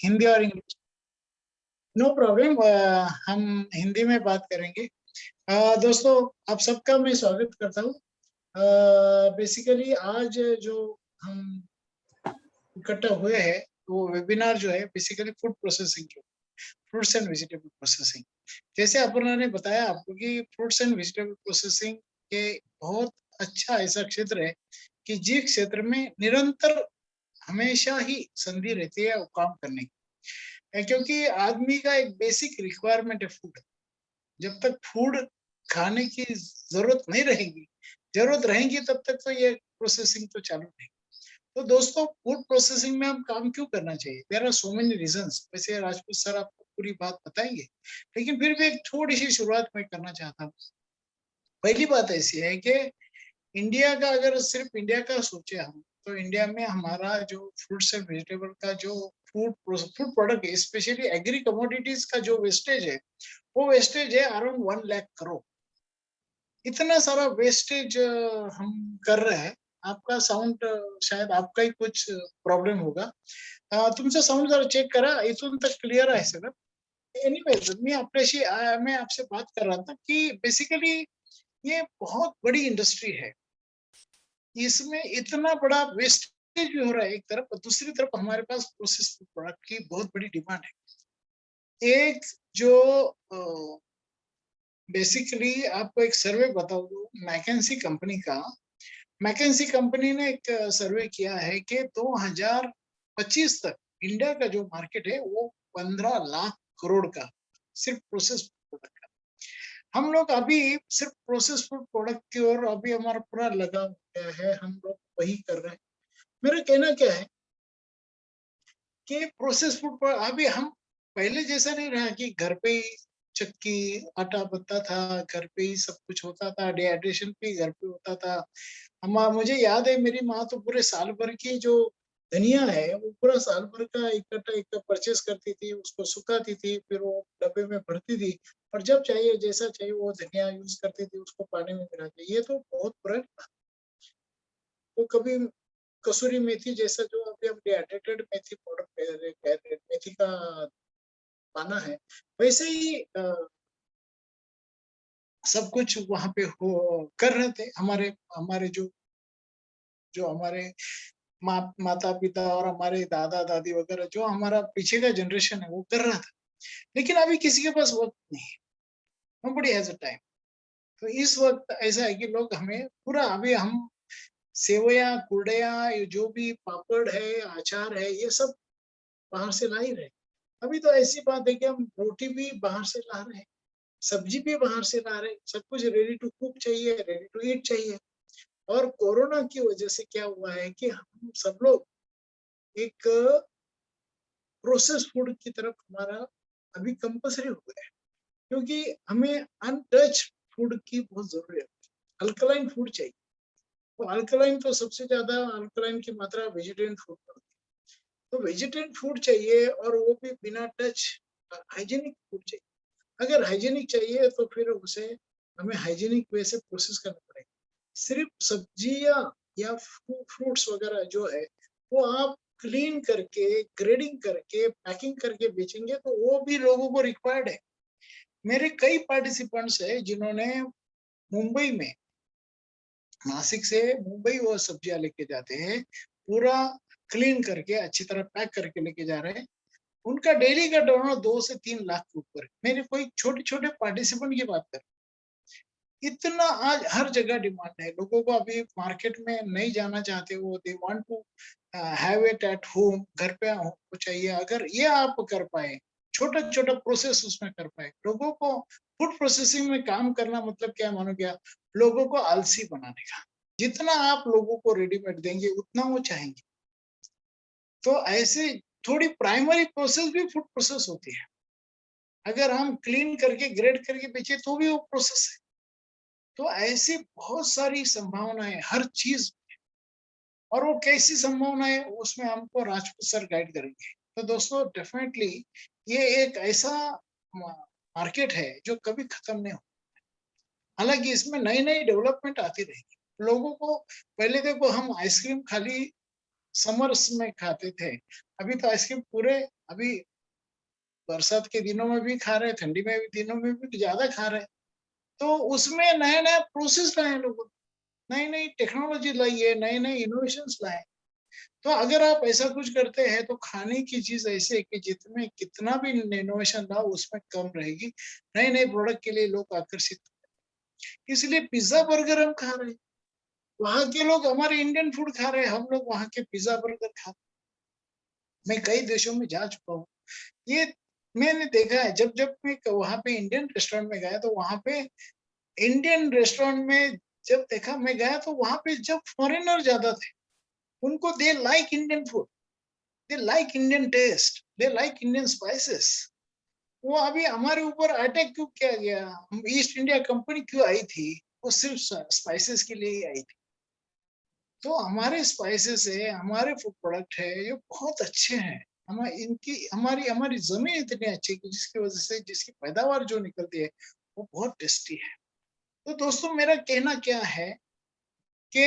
हिंदी और English? No problem, हम हिंदी में बात करेंगे। दोस्तों, आप सबका मैं स्वागत करता हूँ। बेसिकली आज जो हम इकट्ठा हुए हैं वो वेबिनार जो है बेसिकली फूड प्रोसेसिंग के, फ्रूट्स एंड वेजिटेबल प्रोसेसिंग। जैसे अपर्णा ने बताया आपको कि फ्रूट्स एंड वेजिटेबल प्रोसेसिंग के बहुत अच्छा ऐसा क्षेत्र है कि जिस क्षेत्र में निरंतर हमेशा ही संधि रहती है वो काम करने की, क्योंकि आदमी का एक बेसिक रिक्वायरमेंट है फूड। जब तक फूड खाने की जरूरत नहीं रहेगी, जरूरत रहेगी तब तक तो ये प्रोसेसिंग तो चालू रहेगी। तो दोस्तों, फूड प्रोसेसिंग में हम काम क्यों करना चाहिए? There are so many reasons. वैसे राजपूत सर आपको पूरी बात बताएंगे, लेकिन फिर भी एक थोड़ी सी शुरुआत मैं करना चाहता हूँ। पहली बात ऐसी है कि इंडिया का, अगर सिर्फ इंडिया का सोचे हम, तो इंडिया में हमारा जो फ्रूट्स एंड वेजिटेबल का जो फूड फूड प्रोडक्ट है, स्पेशली एग्री कमोडिटीज का जो वेस्टेज है, वो वेस्टेज है अराउंड 1 लाख करोड़। इतना सारा वेस्टेज हम कर रहे हैं। आपका साउंड, शायद आपका ही कुछ प्रॉब्लम होगा। तुमचा साउंड जरा चेक करा, इथून तक क्लियर आहे सगळं? एनीवेज, मैं आपसे बात कर रहा था कि बेसिकली ये बहुत बड़ी इंडस्ट्री है। इसमें इतना बड़ा वेस्टेज भी हो रहा है एक तरफ, और दूसरी तरफ हमारे पास प्रोसेस प्रोडक्ट की बहुत बड़ी डिमांड है। एक जो बेसिकली आपको एक सर्वे बता दूं, मैकेंसी कंपनी का। मैकेंसी कंपनी ने एक सर्वे किया है कि 2025 तक इंडिया का जो मार्केट है वो 15 लाख करोड़ का, सिर्फ प्रोसेस प्रोडक्ट का। हम लोग अभी सिर्फ प्रोसेस फूड प्रोडक्ट की ओर अभी हमारा पूरा लगा गया है, हम लोग वही कर रहे हैं। मेरा कहना क्या है कि प्रोसेस फूड पर अभी हम पहले जैसा नहीं रहा कि घर पे ही चक्की आटा बनता था, घर पे ही सब कुछ होता था, डिहाइड्रेशन भी घर पे होता था। हम, मुझे याद है मेरी माँ तो पूरे साल भर की जो धनिया है वो पूरा साल भर का इकट्ठा एक परचेस करती थी, उसको सुखाती थी, फिर वो डब्बे में भरती थी, और जब चाहिए जैसा चाहिए वो धनिया यूज करती थी, उसको पानी में मिला के। ये तो बहुत पुरानी। तो कभी कसूरी मेथी जैसा जो अभी हम डिहाइड्रेटेड मेथी पाउडर कह रहे मेथी का पाना है, वैसे ही सब कुछ वहां पे हो कर रहे थे। हमारे हमारे जो जो हमारे माता पिता और हमारे दादा दादी वगैरह, जो हमारा पीछे का जनरेशन है वो कर रहा था। लेकिन अभी किसी के पास वक्त नहीं है, नोबडी हैज अ टाइम। तो इस वक्त ऐसा है कि लोग हमें पूरा, अभी हम सेवया कुरडया, ये जो भी पापड़ है, अचार है, ये सब बाहर से ला ही रहे। अभी तो ऐसी बात है कि हम रोटी भी बाहर से ला रहे हैं, सब्जी भी बाहर से ला रहे हैं, सब कुछ रेडी टू कुक चाहिए, रेडी टू ईट चाहिए। और कोरोना की वजह से क्या हुआ है कि हम सब लोग एक प्रोसेस फूड की तरफ हमारा अभी कंपल्सरी हो गया है, क्योंकि हमें अनटच फूड की बहुत जरूरत है। अल्कलाइन फूड चाहिए। तो अल्कलाइन तो सबसे ज्यादा अल्कलाइन की मात्रा वेजिटेरियन फूड में होती है। तो वेजिटेरियन फूड चाहिए, और वो भी बिना टच, हाइजीनिक फूड चाहिए। अगर हाइजीनिक चाहिए तो फिर उसे हमें हाइजीनिक वे से प्रोसेस करना पड़ेगा। सिर्फ सब्जियां या फ्रूट्स वगैरह जो है वो आप क्लीन करके, ग्रेडिंग करके, पैकिंग करके बेचेंगे तो वो भी लोगों को रिक्वायर्ड है। मेरे कई पार्टिसिपेंट्स है जिन्होंने मुंबई में, नासिक से मुंबई वो सब्जियां लेके जाते हैं, पूरा क्लीन करके अच्छी तरह पैक करके लेके जा रहे हैं। उनका डेली का टर्नओवर 2 से 3 लाख के ऊपर है। मेरे कोई छोटे छोटे पार्टिसिपेंट की बात कर, इतना आज हर जगह डिमांड है। लोगों को अभी मार्केट में नहीं जाना चाहते, वो they want to have it at home, घर पे हो चाहिए। अगर ये आप कर पाए, छोटा छोटा प्रोसेस उसमें कर पाए, लोगों को फूड प्रोसेसिंग में काम करना मतलब क्या मानो क्या, लोगों को आलसी बनाने का। जितना आप लोगों को रेडीमेड देंगे उतना वो चाहेंगे। तो ऐसे थोड़ी प्राइमरी प्रोसेस भी फूड प्रोसेस होती है। अगर हम क्लीन करके ग्रेड करके बेचे तो भी वो प्रोसेस है। तो ऐसी बहुत सारी संभावनाएं हर चीज, और वो कैसी संभावनाएं उसमें हमको राजपूत सर गाइड करेंगे। तो दोस्तों, डेफिनेटली ये एक ऐसा मार्केट है जो कभी खत्म नहीं हो। हालांकि इसमें नई नई डेवलपमेंट आती रहेगी। लोगों को, पहले देखो हम आइसक्रीम खाली समर्स में खाते थे, अभी तो आइसक्रीम पूरे अभी बरसात के दिनों में भी खा रहे हैं, ठंडी में भी दिनों में भी ज्यादा खा रहे हैं। तो उसमें नया नया प्रोसेस लाए लोगों, नई नई टेक्नोलॉजी लाई है, नए नए इनोवेशन लाए। तो अगर आप ऐसा कुछ करते हैं तो खाने की चीज ऐसे है कि जितने कितना भी इनोवेशन लाओ उसमें कम रहेगी। नए नए प्रोडक्ट के लिए लोग आकर्षित, इसलिए पिज्जा बर्गर हम खा रहे हैं। वहां के लोग हमारे इंडियन फूड खा रहे हैं, हम लोग वहां के पिज्जा बर्गर खा रहे हैं। मैं कई देशों में जा चुका हूँ, ये मैंने देखा है। जब जब मैं वहां पे इंडियन रेस्टोरेंट में गया तो वहां पे इंडियन रेस्टोरेंट में जब देखा, मैं गया तो वहां पे जब फॉरेनर ज्यादा थे, उनको they like Indian food, they like Indian taste, they like Indian spices. वो अभी हमारे ऊपर अटैक क्यों किया गया? ईस्ट इंडिया कंपनी क्यों आई थी? वो सिर्फ स्पाइसेस के लिए ही आई थी। तो हमारे स्पाइसेस है, हमारे फूड प्रोडक्ट है, ये बहुत अच्छे हैं। हमारी इनकी हमारी हमारी जमीन इतनी अच्छी है कि जिसकी वजह से जिसकी पैदावार जो निकलती है वो बहुत टेस्टी है। तो दोस्तों मेरा कहना क्या है कि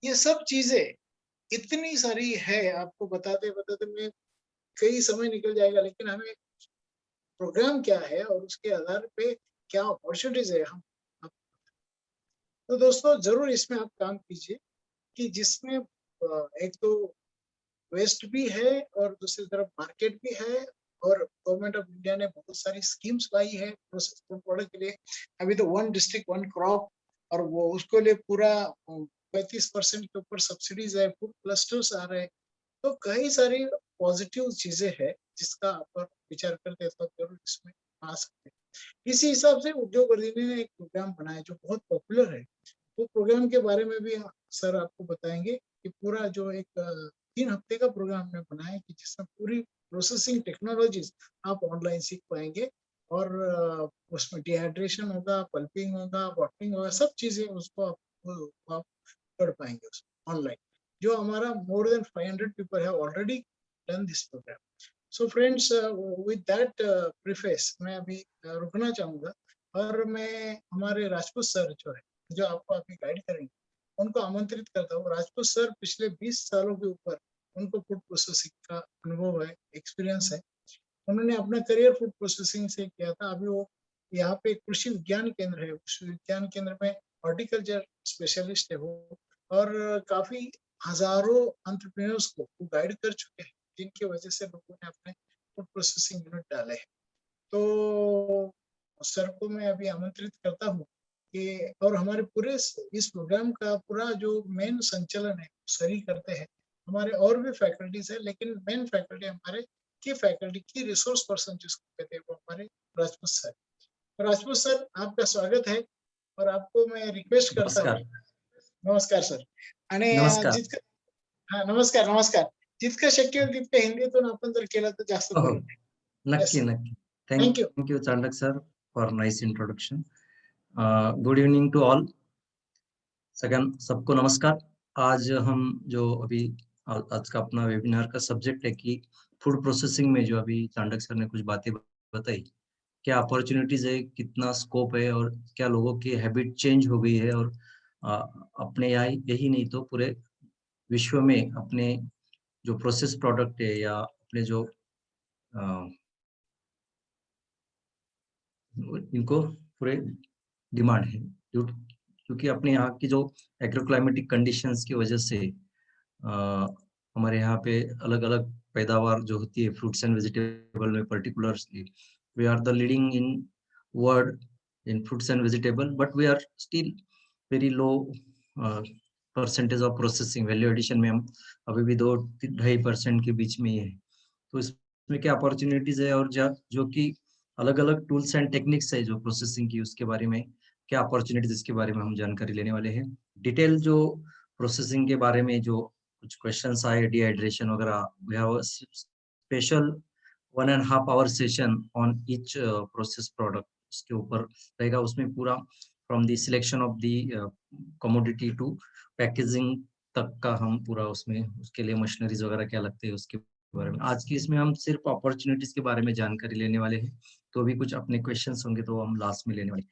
ये सब चीजें इतनी सारी है, आपको बताते बताते मैं कई समय निकल जाएगा, लेकिन हमें प्रोग्राम क्या है और उसके आधार पे क्या अपॉर्चुनिटीज है हम, तो दोस्तों जरूर इसमें आप काम कीजिए कि जिसमें एक तो वेस्ट भी है और दूसरी तरफ मार्केट भी है। और गवर्नमेंट ऑफ इंडिया ने बहुत सारी स्कीम्स लाई है प्रोसेस फूड प्रोडक्ट के लिए। अभी तो 1 डिस्ट्रिक्ट 1 क्रॉप, और वो उसको लिए पूरा 35% के ऊपर सब्सिडीज है, फूड क्लस्टर्स आ रहे हैं। तो कई सारी पॉजिटिव चीजें हैं जिसका आप विचार करते तो जरूर इसमें आ सकते हैं। इसी हिसाब से उद्योग अधिनियम ने एक प्रोग्राम बनाया जो बहुत पॉपुलर है। वो प्रोग्राम के बारे में भी सर आपको बताएंगे कि पूरा जो एक 3 हफ्ते का प्रोग्राम में बनाया कि जिसमें पूरी प्रोसेसिंग टेक्नोलॉजीज आप ऑनलाइन सीख पाएंगे। और उसमें डिहाइड्रेशन होगा, पल्पिंग होगा, बॉटलिंग होगा, सब चीजें उसको आप कर पाएंगे उसमें ऑनलाइन। जो हमारा मोर देन 500 पीपल है already done this program. So friends, with that preface मैं अभी रुकना चाहूंगा, और मैं हमारे राजपूत सर जो है, जो आपको अभी गाइड करेंगे, उनको आमंत्रित करता हूँ। राजपूत सर पिछले 20 सालों के ऊपर उनको फूड प्रोसेसिंग का अनुभव है, एक्सपीरियंस है। उन्होंने अपना करियर फूड प्रोसेसिंग से किया था। अभी वो यहाँ पे कृषि विज्ञान केंद्र है, उस विज्ञान केंद्र में हॉर्टिकल्चर स्पेशलिस्ट है वो। और काफी हजारों एंटरप्रेन्योर्स को वो गाइड कर चुके हैं, जिनकी वजह से लोगों ने अपने फूड प्रोसेसिंग यूनिट डाले हैं। तो सर को मैं अभी आमंत्रित करता हूँ कि, और हमारे पूरे इस प्रोग्राम का पूरा जो मेन संचालन है सर ही करते हैं। हमारे और भी फैकल्टीज है, लेकिन मेन फैकल्टी हमारे की फैकल्टी की रिसोर्स पर्सन जिसको कहते हैं वो हमारे राजपूत सर। राजपूत सर, आपका स्वागत है, और आपको मैं रिक्वेस्ट करता हूँ। नमस्कार. नमस्कार सर. आणि नमस्कार. जितकं, हा नमस्कार नमस्कार. जितकं शक्य होईल तितकं हिंदीतून आपण जर केलं तर जास्त हो, बरं हो. होईल. येस नक्की, सर. नक्की. Thank you. Thank you Chandak sir for nice introduction. Good evening to all. सबको नमस्कार. आज हम जो अभी आज का अपना वेबिनार का सब्जेक्ट है कि फूड प्रोसेसिंग में जो अभी चांडक सर ने कुछ बातें बताई, क्या अपॉर्चुनिटीज है, कितना स्कोप है और क्या लोगों की हैबिट चेंज हो गई है, और अ, अपने यहाँ यही नहीं तो पूरे विश्व में अपने जो प्रोसेस प्रोडक्ट है या अपने जो अ, इनको पूरे डिमांड है, क्योंकि अपने यहाँ की जो एग्रोक्लाइमेटिक कंडीशंस की वजह से हमारे यहाँ पे अलग-अलग पैदावार जो होती है फ्रूट्स एंड वेजिटेबल में particularly, we are the leading in world in fruits and vegetable, but we are still very low percentage of processing. Value addition में हम अभी भी 2-2.5% के बीच में ही है। तो इसमें क्या अपॉर्चुनिटीज है, और जो कि अलग-अलग टूल्स एंड टेक्निक्स है जो प्रोसेसिंग की, उसके बारे में क्या अपॉर्चुनिटीज, इसके बारे में हम जानकारी लेने वाले हैं। डिटेल जो प्रोसेसिंग के बारे में जो कुछ क्वेश्चंस आए, डिहाइड्रेशन वगैरह, we have a special 1.5 hour session on each process product, उसके ऊपर रहेगा। उसमें पूरा from the selection of the commodity to packaging तक का हम पूरा उसमें, उसके लिए मशीनरीज वगैरह क्या लगते हैं उसके बारे में। आज की इसमें हम सिर्फ अपॉर्चुनिटीज के बारे में जानकारी लेने वाले हैं, तो भी कुछ अपने क्वेश्चंस होंगे तो हम लास्ट में लेने वाले।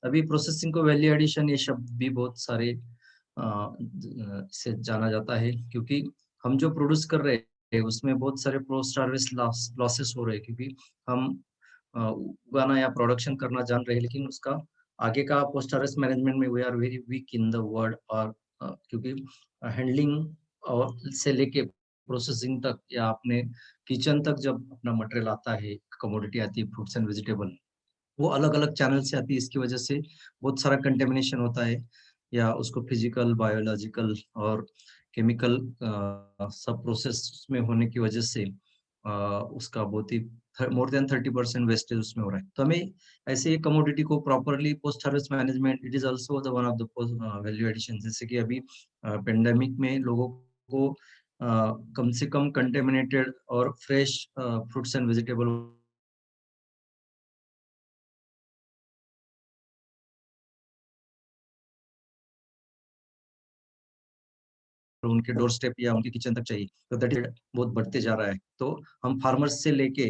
अभी प्रोसेसिंग को वैल्यू एडिशन ये शब्द भी बहुत सारे से जाना जाता है, क्योंकि हम जो प्रोड्यूस कर रहे हैं उसमें बहुत सारे पोस्ट हार्वेस्ट लॉसेस हो रहे हैं, क्योंकि हम उगाना या प्रोडक्शन करना जान रहे हैं, लेकिन उसका आगे का पोस्ट हार्वेस्ट मैनेजमेंट में we are very weak in the world. और क्योंकि हैंडलिंग और से लेके प्रोसेसिंग तक या अपने किचन तक जब अपना मटेरियल आता है, कमोडिटी आती है फ्रूट्स एंड वेजिटेबल, वो अलग-अलग चैनल से आती है। इसकी वजह से बहुत सारा कंटेमिनेशन होता है, या उसको फिजिकल, बायोलॉजिकल और केमिकल सब प्रोसेस में होने की वजह से उसका बहुत ही मोर देन 30% वेस्टेज उसमें हो रहा है। तो हमें ऐसे ही कमोडिटी को properly post harvest management, it is also the one of the value addition. जैसे कि अभी पेंडेमिक में लोगों को कम से कम कंटेमिनेटेड और फ्रेश फ्रूट्स एंड वेजिटेबल उनके डोर स्टेप या उनके किचन तक चाहिए, तो दैट इज बहुत बढ़ते जा रहा है। तो हम फार्मर्स से लेके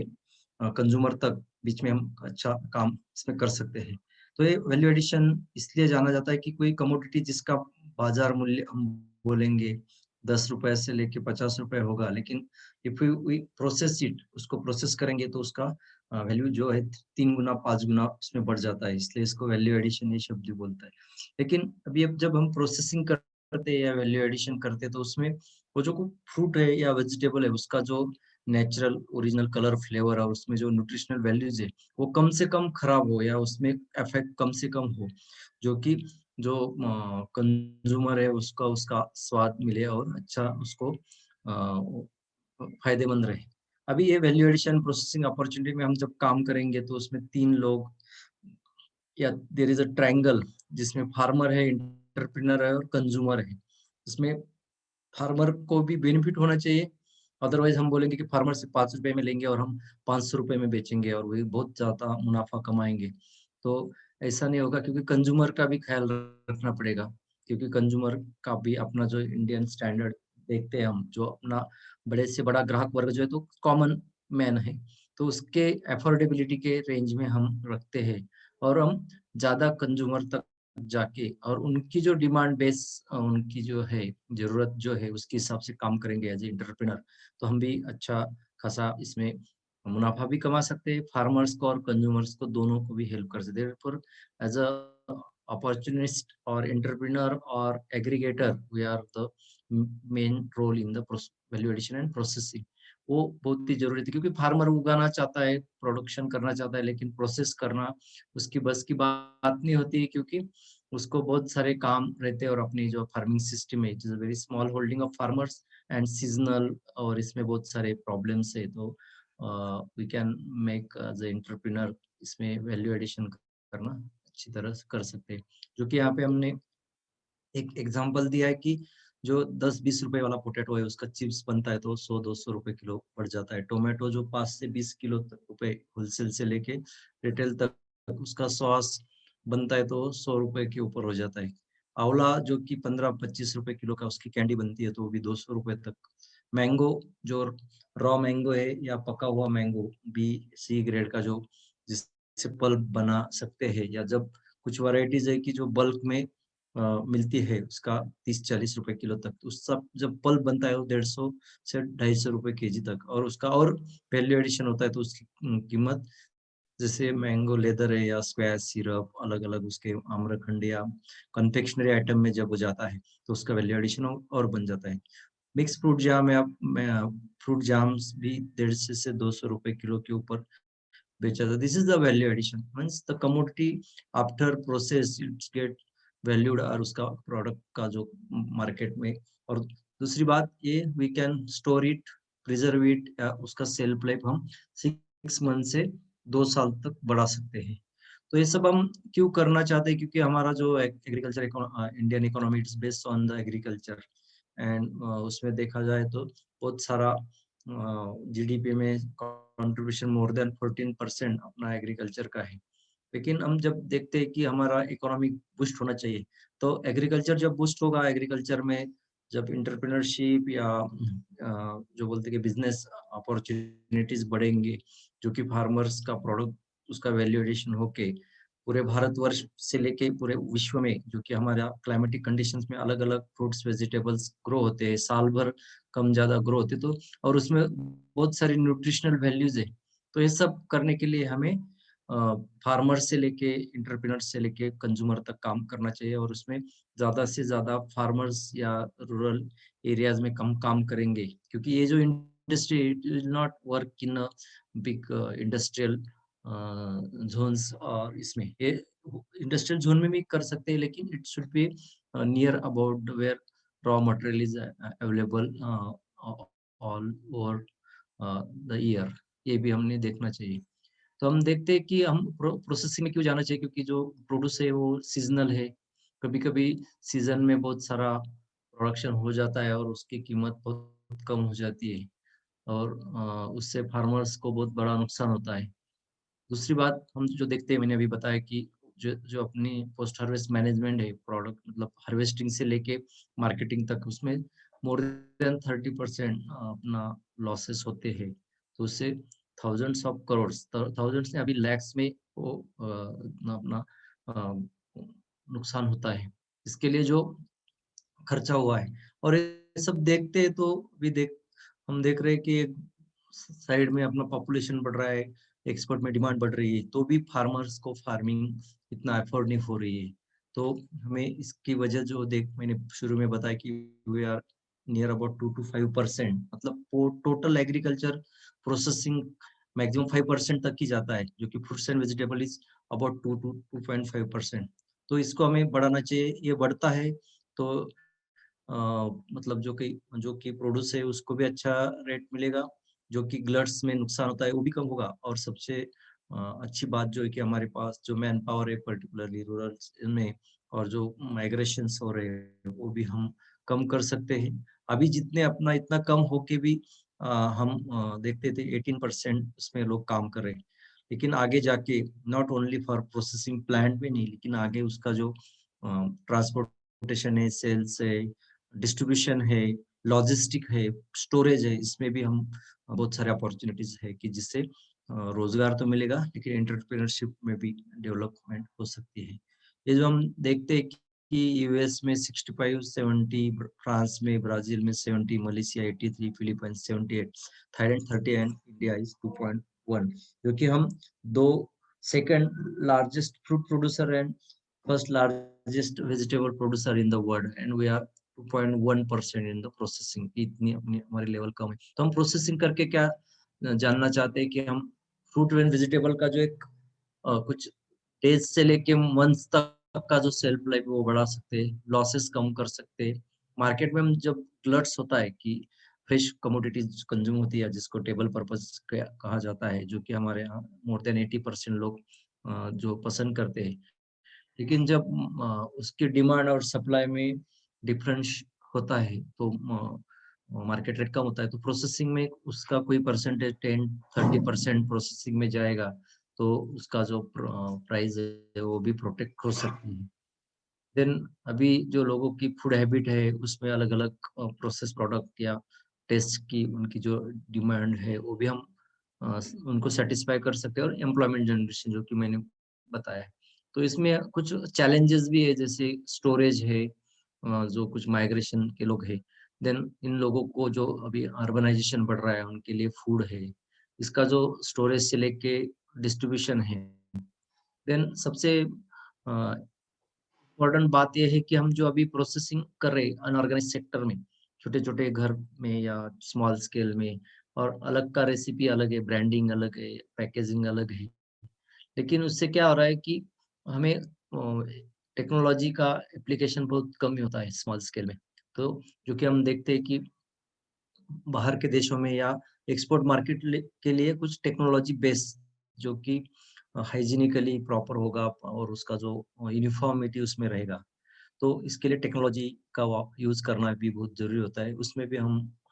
कंज्यूमर तक बीच में हम अच्छा काम इसमें कर सकते हैं। तो ये वैल्यू एडिशन इसलिए जाना जाता है कि कोई कमोडिटी जिसका बाजार मूल्य हम बोलेंगे 10 रुपए से लेके 50 रुपए होगा, लेकिन इफ वी प्रोसेस इट, उसको प्रोसेस करेंगे तो उसका वैल्यू जो है 3 गुना 5 गुना उसमें बढ़ जाता है, इसलिए इसको वैल्यू एडिशन ये शब्द भी बोलता है। लेकिन अभी अब जब हम प्रोसेसिंग करते हैं या वैल्यू एडिशन करते हैं, तो उसमें वो जो फ्रूट है या वेजिटेबल है, उसका जो नेचुरल ओरिजिनल कलर, फ्लेवर और उसमें जो न्यूट्रिशनल वैल्यूज है, वो कम से कम खराब हो या उसमें इफेक्ट कम से कम हो, जो कि जो कंज्यूमर है उसका उसका स्वाद मिले और अच्छा उसको फायदेमंद रहे। अभी ये वैल्यू एडिशन प्रोसेसिंग अपॉर्चुनिटी में हम जब काम करेंगे, तो उसमें 3 लोग या देयर इज अ ट्रायंगल, जिसमें फार्मर है, एंटरप्रेन्योर है और कंज्यूमर है। इसमें फार्मर को भी बेनिफिट होना चाहिए, अदरवाइज हम बोलेंगे कि फार्मर से 5 रुपए में लेंगे और हम 500 रुपए में बेचेंगे और वही बहुत ज्यादा मुनाफा कमाएंगे। तो ऐसा नहीं होगा, क्योंकि कंज्यूमर का भी ख्याल रखना पड़ेगा, क्योंकि कंज्यूमर का भी अपना जो इंडियन स्टैंडर्ड देखते हैं हम, जो अपना बड़े से बड़ा ग्राहक वर्ग जो है तो कॉमन मैन है, तो उसके अफोर्डेबिलिटी के रेंज में हम रखते हैं, और हम ज्यादा कंज्यूमर तक जाके और उनकी जो डिमांड बेस, उनकी जो है ज़रूरत जो है उसके हिसाब से काम करेंगे एज़ ए एंटरप्रेन्योर, तो हम भी अच्छा खासा इसमें मुनाफ़ा भी कमा सकते हैं, फार्मर्स को और कंज्यूमर्स को दोनों को भी हेल्प कर सकते हैं। देयरफॉर एज़ अ अपॉर्चुनिस्ट और एंटरप्रेन्योर और aggregator, we are the main role in the value addition and processing. वो बहुत ही ज़रूरी थी, क्योंकि फार्मर उगाना चाहता है, प्रोडक्शन करना चाहता है, लेकिन प्रोसेस करना उसकी बस की बात नहीं होती है, क्योंकि उसको बहुत सारे काम रहते हैं और अपनी जो फार्मिंग सिस्टम है, it is a very small holding of farmers and seasonal, और इसमें बहुत सारे प्रॉब्लम्स है। तो we can make as entrepreneur इसमें वैल्यू एडिशन करना अच्छी तरह से कर सकते हैं। जो कि यहाँ पे हमने एक एग्जांपल दिया है कि जो 10-20 रुपए वाला पोटैटो है उसका चिप्स बनता है तो 100-200 रुपए किलो पड़ जाता है। टोमेटो जो 5 से 20 किलो तक रुपए होलसेल से लेके रिटेल तक उसका सॉस बनता है तो 100 रुपए के ऊपर हो जाता है। आंवला जो कि 15-25 रुपए किलो का उसकी कैंडी बनती है तो वो भी 200 रुपए तक। मैंगो जो रॉ मैंगो है या पका हुआ मैंगो बी सी ग्रेड का जो जिससे पल्प बना सकते हैं, या जब कुछ वैरायटीज है कि जो बल्क में मिलती है उसका 30-40 रुपए किलो तक, तो उस सब जब पल्प बनता है वो 150 से 250 रुपए केजी तक, और उसका और वैल्यू एडिशन होता है तो उसकी कीमत जैसे मैंगो लेदर है या स्क्वैश सिरप, अलग अलग उसके आम्रखंड या कन्फेक्शनरी आइटम में जब हो जाता है तो उसका वैल्यू एडिशन और बन जाता है। मिक्स फ्रूट जाम है, फ्रूट जाम्स भी 150 से 200 रुपए किलो के ऊपर बेचा जाता है। This is the value addition, means the commodity after process it's get valued, और उसका प्रोडक्ट का जो मार्केट में। और दूसरी बात ये we can store it, preserve it, या उसका सेल्फ लाइफ हम 6 मंथ से 2 साल तक बढ़ा सकते हैं। तो ये सब हम क्यों करना चाहते हैं, क्योंकि हमारा जो agriculture Indian economy it's based on the agriculture, and उसमें देखा जाए तो बहुत सारा जीडीपी में कंट्रीब्यूशन मोर देन 14% अपना एग्रीकल्चर का है। लेकिन हम जब देखते हैं कि हमारा इकोनॉमिक बूस्ट होना चाहिए, तो एग्रीकल्चर जब बूस्ट होगा, एग्रीकल्चर में जब एंटरप्रेन्योरशिप या जो बोलते हैं कि बिजनेस अपॉर्चुनिटीज बढ़ेंगे, जो कि फार्मर्स का प्रोडक्ट उसका वैल्यू एडिशन होके पूरे भारतवर्ष से लेके पूरे विश्व में जो कि हमारा क्लाइमेटिक कंडीशंस में अलग-अलग फ्रूट्स, वेजिटेबल्स ग्रो होते हैं, साल भर कम ज़्यादा ग्रो होते हैं, तो और उसमें बहुत सारी न्यूट्रिशनल वैल्यूज़ है। तो ये सब करने के लिए हमें फार्मर से लेके एंटरप्रेन्योर से लेके कंज्यूमर तक काम करना चाहिए और उसमें ज़्यादा से ज़्यादा फार्मर्स या रूरल एरियाज़ में कम काम करेंगे। क्योंकि ये जो industry it will not work in a big industrial zones और इसमें ये इंडस्ट्रियल ज़ोन में भी कर सकते हैं लेकिन it should be near about where raw material is available all over the year. ये भी हमने देखना चाहिए। तो हम देखते हैं कि हम प्रोसेसिंग में क्यों जाना चाहिए क्योंकि जो प्रोड्यूस है वो सीज़नल है। कभी-कभी सीज़न में बहुत सारा प्रोडक्शन हो जाता है और उसकी कीमत बहुत कम हो जाती है और उससे फार्मर्स को बहुत बड़ा नुकसान होता है। दूसरी बात हम जो देखते हैं मैंने अभी बताया कि जो जो अपनी पोस्ट हार्वेस्ट मैनेजमेंट है प्रोडक्ट मतलब हार्वेस्टिंग से लेके मार्केटिंग तक उसमें मोर देन 30% अपना लॉसेस होते हैं। तो उससे थाउज़ेंड्स ऑफ करोड़्स थाउज़ेंड्स नहीं अभी लैक्स में वो अपना अपना अ, नुकसान होता है। इसके लिए जो खर्चा हुआ है और ये सब देखते हैं तो भी देख हम देख रहे हैं कि एक साइड में अपना पॉपुलेशन बढ़ रहा है, एक्सपोर्ट में डिमांड बढ़ रही है, तो भी फार्मर्स को फार्मिंग इतना अफोर्ड नहीं हो रही है। तो हमें इसकी वजह जो देख मैंने शुरू में बताया कि we are near about 2 to 5% मतलब वो टोटल एग्रीकल्चर प्रोसेसिंग मैक्सिमम 5% तक ही जाता है, जो कि fruits and vegetable is about 2 to 2.5%। तो इसको हमें बढ़ाना चाहिए, ये बढ़ता है तो अ, मतलब जो कि प्रोड्यूस है उसको भी अच्छा रेट मिलेगा, जो कि ग्लट्स में नुकसान होता है वो भी कम होगा और सबसे अच्छी बात जो है कि हमारे पास जो मैन पावर है पर्टिकुलरली रूरल में और जो माइग्रेशंस हो रहे हैं वो भी हम कम कर सकते हैं। अभी जितने अपना इतना कम होके भी हम देखते थे 18% उसमें लोग काम कर रहे हैं। लेकिन आगे जाके not only for processing plant में नहीं लेकिन आगे उसका जो ट्रांसपोर्टेशन है, सेल्स है डिस्ट्रीब्यूशन है, लॉजिस्टिक है, स्टोरेज है, इसमें भी हम बहुत सारे अपॉर्च्युनिटीज़ है कि जिससे रोज़गार तो मिलेगा लेकिन एंटरप्रेन्योरशिप में भी डेवलपमेंट हो सकती है। ये जो हम देखते हैं कि यूएस में 65-70 फ्रांस में, ब्राज़ील में 70, Malaysia 83, Philippines 78, Thailand 30 and India is 2.1 क्योंकि हम 2 second largest fruit producer and first largest vegetable producer in the world and we are 2.1% in the processing इतनी अपनी हमारी लेवल कम है। तो हम प्रोसेसिंग करके क्या जानना चाहते हैं कि हम फ्रूट एंड वेजिटेबल का जो एक कुछ डेज़ से लेके मंथ्स तक का जो शेल्फ लाइफ है वो बढ़ा सकते हैं, लॉसेस कम कर सकते हैं। मार्केट में हम जब ग्लट्स होता है कि फ्रेश कमोडिटीज़ कंज़्यूम होती है जिसको टेबल पर्पज़ क कहा जाता है, जो कि हमारे यहाँ मोर देन 80% लोग जो पसंद करते हैं। लेकिन जब उसकी डिमांड और सप्लाई में डिफरेंस होता है तो मार्केट रेट कम होता है तो प्रोसेसिंग में उसका कोई परसेंटेज 10-30% प्रोसेसिंग में जाएगा तो उसका जो प्राइस है वो भी प्रोटेक्ट हो सकती है। देन अभी जो लोगों की फूड हैबिट है उसमें अलग-अलग प्रोसेस प्रोडक्ट या टेस्ट की उनकी जो डिमांड है वो भी हम उनको सैटिस्फाई कर सकते हैं और एम्प्लॉयमेंट जनरेशन जो कि मैंने बताया है। तो इसमें कुछ चैलेंजेस भी है जैसे स्टोरेज है जो कुछ माइग्रेशन के लोग हैं। देन इन लोगों को जो अभी अर्बनाइजेशन बढ़ रहा है उनके लिए फूड है। इसका जो स्टोरेज से लेके डिस्ट्रीब्यूशन है। देन सबसे इम्पोर्टेंट बात ये है कि हम जो अभी प्रोसेसिंग कर रहे हैं अनऑर्गेनाइज्ड सेक्टर में, छोटे-छोटे घर में या स्मॉल स्केल में और अलग का रेसिपी अलग है, ब्रांडिंग अलग है, पैकेजिंग अलग है। लेकिन उससे क्या हो रहा है कि हमें टेक्नोलॉजी का एप्लीकेशन बहुत कम ही होता है स्मॉल स्केल में। तो जो कि हम देखते हैं कि बाहर के देशों में या एक्सपोर्ट मार्केट के लिए कुछ टेक्नोलॉजी बेस जो कि हाइजीनिकली प्रॉपर होगा और उसका जो यूनिफॉर्मिटी उसमें रहेगा। तो इसके लिए टेक्नोलॉजी का यूज़ करना भी बहुत ज़रूरी होता है। उसमें भी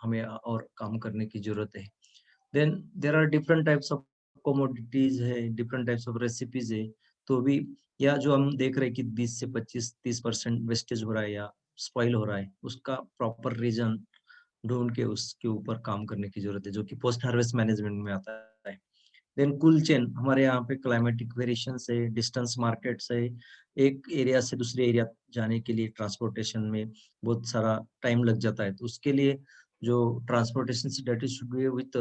हमें और काम करने की ज़रूरत है। Then there are different types of commodities है, डिफरेंट टाइप्स ऑफ रेसिपीज़ है। तो भी या जो हम देख रहे हैं कि 20 से 25-30% वेस्टेज हो रहा है या स्पॉइल हो रहा है, उसका प्रॉपर रीज़न ढूँढ के उसके ऊपर काम करने की ज़रूरत है, जो कि पोस्ट हार्वेस्ट मैनेजमेंट में आता है। देन कूल चेन, हमारे यहाँ पे क्लाइमेटिक वेरिएशन से, डिस्टेंस मार्केट से, एक एरिया से दूसरे एरिया जाने के लिए ट्रांसपोर्टेशन में बहुत सारा टाइम लग जाता है, तो उसके लिए जो transportation that is should be with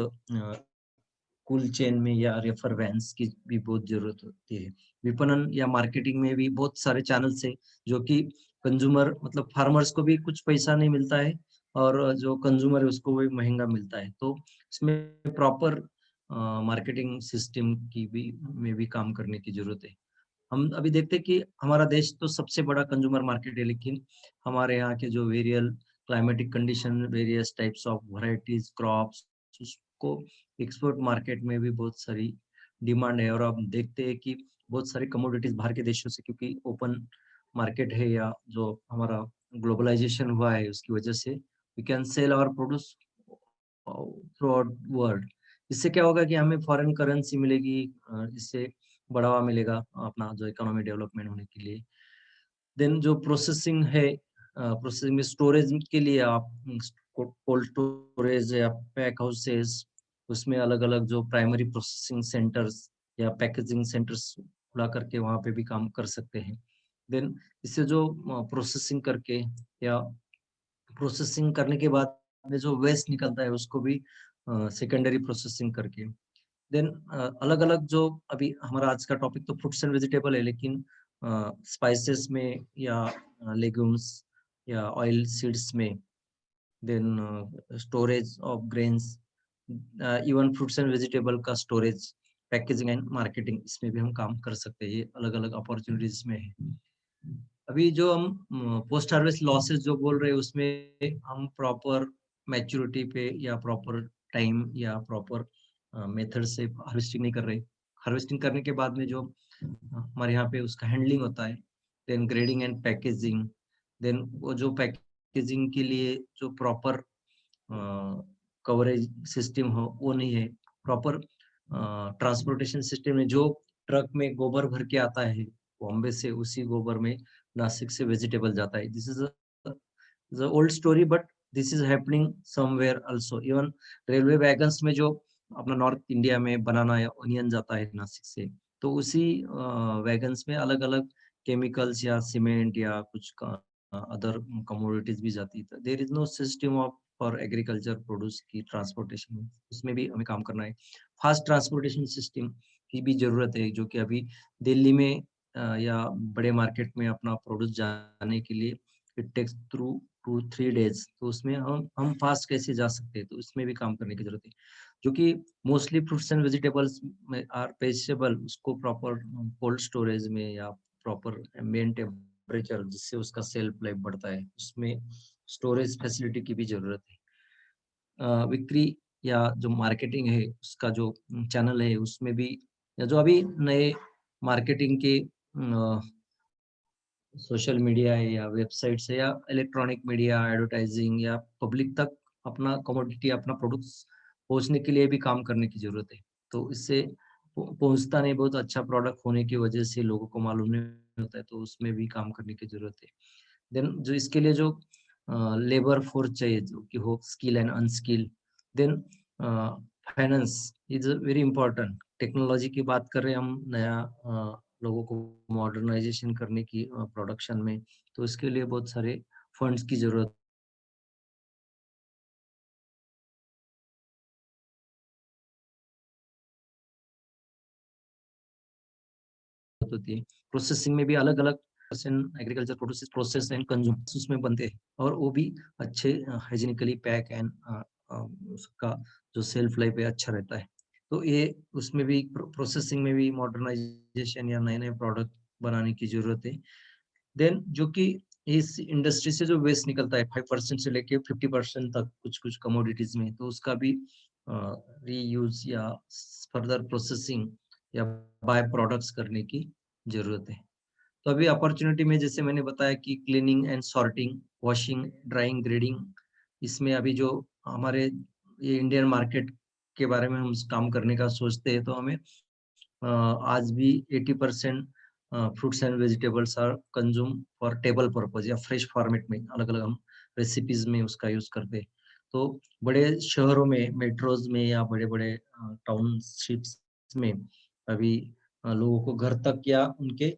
cool chain में या रेफर वैन्स की भी बहुत जरूरत होती है। विपणन या मार्केटिंग में भी बहुत सारे चैनल्स है जो कि कंज्यूमर मतलब फार्मर्स को भी कुछ पैसा नहीं मिलता है और जो कंज्यूमर है उसको भी महंगा मिलता है, तो इसमें प्रॉपर मार्केटिंग सिस्टम की भी में भी काम करने की जरूरत है। हम अभी देखते हैं कि हमारा देश तो सबसे बड़ा कंज्यूमर मार्केट है, लेकिन हमारे यहाँ के जो various climatic condition, various types of varieties crops, उसको एक्सपोर्ट मार्केट में भी बहुत सारी डिमांड है। और हम देखते हैं कि बहुत सारी कमोडिटीज बाहर के देशों से, क्योंकि ओपन मार्केट है या जो हमारा ग्लोबलाइजेशन हुआ है उसकी वजह से we can sell our produce throughout world. इससे क्या होगा कि हमें फॉरेन करेंसी मिलेगी, इससे बढ़ावा मिलेगा अपना जो इकोनॉमी डेवलपमेंट होने के लिए। देन जो प्रोसेसिंग है, प्रोसेसिंग में स्टोरेज के लिए आप कोल्ड स्टोरेज या पैक हाउसेस, उसमें अलग अलग जो प्राइमरी प्रोसेसिंग सेंटर्स या पैकेजिंग सेंटर्स खुला करके वहाँ पे भी काम कर सकते हैं। देन इससे जो प्रोसेसिंग करके या प्रोसेसिंग करने के बाद में जो वेस्ट निकलता है उसको भी सेकेंडरी प्रोसेसिंग करके, देन अलग-अलग जो अभी हमारा आज का टॉपिक तो फ्रूट्स एंड वेजिटेबल है, लेकिन स्पाइसेस में या लेgumes या ऑयल सीड्स में, then storage of grains, even fruits and vegetable का स्टोरेज, पैकेजिंग एंड मार्केटिंग, इसमें भी हम काम कर सकते हैं। ये अलग-अलग अपॉर्चुनिटीज में है। अभी जो हम पोस्ट हार्वेस्ट लॉसेस जो बोल रहे हैं उसमें हम प्रॉपर मैच्योरिटी पे या प्रॉपर टाइम या प्रॉपर मेथड से हार्वेस्टिंग नहीं कर रहे। हार्वेस्टिंग करने के बाद में जो हमारे यहाँ पे उसका हैंडलिंग होता है, then grading and packaging, then वो जो पैकेजिंग के लिए जो प्रॉपर कवरेज सिस्टम हो वो नहीं है। प्रॉपर ट्रांसपोर्टेशन सिस्टम में जो ट्रक में गोबर भर के आता है बॉम्बे से, उसी गोबर में नासिक से वेजिटेबल जाता है। This is a old story but this is happening somewhere also. Even railway wagons में जो अपना नॉर्थ इंडिया में बनाना या ओनियन जाता है नासिक से, तो उसी वैगन्स में अलग अलग केमिकल्स या सीमेंट या कुछ अदर कमोडिटीज भी जाती है। There is no system of for agriculture produce की ट्रांसपोर्टेशन में, उसमें भी हमें काम करना है। फास्ट ट्रांसपोर्टेशन सिस्टम की भी जरूरत है, जो कि अभी दिल्ली में या बड़े मार्केट में अपना प्रोड्यूस जाने के लिए इट टेक्स थ्रू 2-3 डेज, तो उसमें हम फास्ट कैसे जा सकते हैं, तो इसमें भी काम करने की जरूरत है। जो कि मोस्टली फ्रूट्स एंड वेजिटेबल्स में आर पेरिशेबल, उसको प्रॉपर कोल्ड स्टोरेज में या प्रॉपर एम्बिएंट टेम्परेचर जिससे उसका सेल्फ लाइफ बढ़ता है, उसमें स्टोरेज फैसिलिटी की भी जरूरत है। बिक्री या जो मार्केटिंग है उसका जो चैनल है उसमें भी, या जो अभी नए मार्केटिंग के सोशल मीडिया है या वेबसाइट्स है या इलेक्ट्रॉनिक मीडिया एडवर्टाइजिंग या पब्लिक तक अपना कमोडिटी अपना प्रोडक्ट्स पहुंचने के लिए भी काम करने की जरूरत है। तो इससे पहुंचता नहीं, बहुत अच्छा प्रोडक्ट होने की वजह से लोगों को मालूम नहीं होता है, तो उसमें भी काम करने की जरूरत है। देन जो इसके लिए जो लेबर फोर्स चाहिए जो कि हो skill and unskill, then finance is very important. Technology की बात कर रहे हैं हम, नया लोगों को मॉडर्नाइजेशन करने की प्रोडक्शन में, तो इसके लिए बहुत सारे फंड्स की जरूरत होती है। प्रोसेसिंग में भी अलग अलग agriculture produce process and consume उसमें बनते हैं, और वो भी अच्छे हाइजीनिकली पैक एंड उसका जो सेल्फ लाइफ है अच्छा रहता है। तो ये उसमें भी प्रोसेसिंग में भी मॉडर्नाइजेशन या नए नए प्रोडक्ट बनाने की जरूरत है। देन जो कि इस इंडस्ट्री से जो वेस्ट निकलता है 5% से लेके 50% तक कुछ कुछ कमोडिटीज में, तो उसका भी रीयूज या फर्दर प्रोसेसिंग या बाय प्रोडक्ट्स करने की जरूरत है। तो अभी अपॉर्चुनिटी में जैसे मैंने बताया कि cleaning and sorting, washing, drawing, grading, इसमें अभी जो हमारे ये इंडियन मार्केट के बारे में हम काम करने का सोचते हैं, तो हमें आज भी 80% fruits and vegetables are consume for table purpose या फ्रेश फॉर्मेट में, अलग अलग हम रेसिपीज में उसका यूज करते हैं। तो बड़े शहरों में, मेट्रोज में या बड़े बड़े टाउनशिप्स में अभी लोगों को घर तक या उनके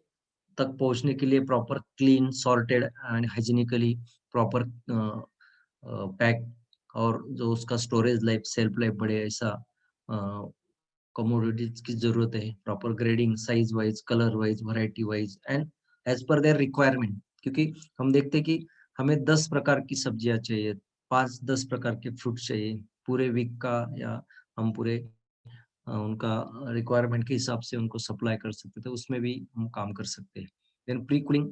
तक पहुँचने के लिए proper clean, sorted and hygienically proper pack और जो उसका स्टोरेज लाइफ, शेल्फ लाइफ बढ़े ऐसा अ, कमोडिटीज़ की ज़रूरत है। Proper grading, size wise, colour wise, variety wise and as per their requirement क्योंकि हम देखते हैं कि हमें 10 प्रकार की सब्जियाँ चाहिए, 5-10 प्रकार के फ्रूट चाहिए, पूरे वीक का या हम पूरे उनका रिक्वायरमेंट के हिसाब से उनको सप्लाई कर सकते थे, उसमें भी हम काम कर सकते हैं। Then pre cooling,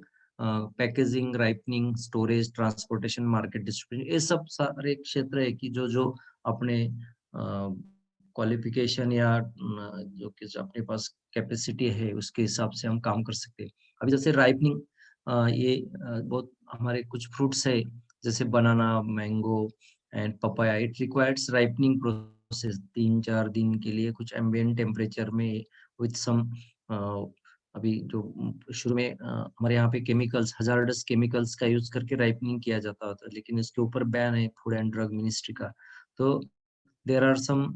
packaging, ripening, storage, transportation, market distribution ये सब सारे क्षेत्र है कि जो अपने क्वालिफ़िकेशन या जो कि जो अपने पास कैपेसिटी है, उसके हिसाब से हम काम कर सकते हैं। अभी जैसे राइपनिंग ये बहुत हमारे कुछ फ्रूट्स है, जैसे banana, mango and papaya, it requires ripening process 3-4 दिन के लिए कुछ एम्बिएंट टेम्परेचर में विथ सम अभी जो शुरू में हमारे यहाँ पे केमिकल्स, हज़ार्डस केमिकल्स का यूज़ करके राइपनिंग किया जाता था, लेकिन इसके ऊपर बैन है फूड एंड ड्रग मिनिस्ट्री का। तो there are some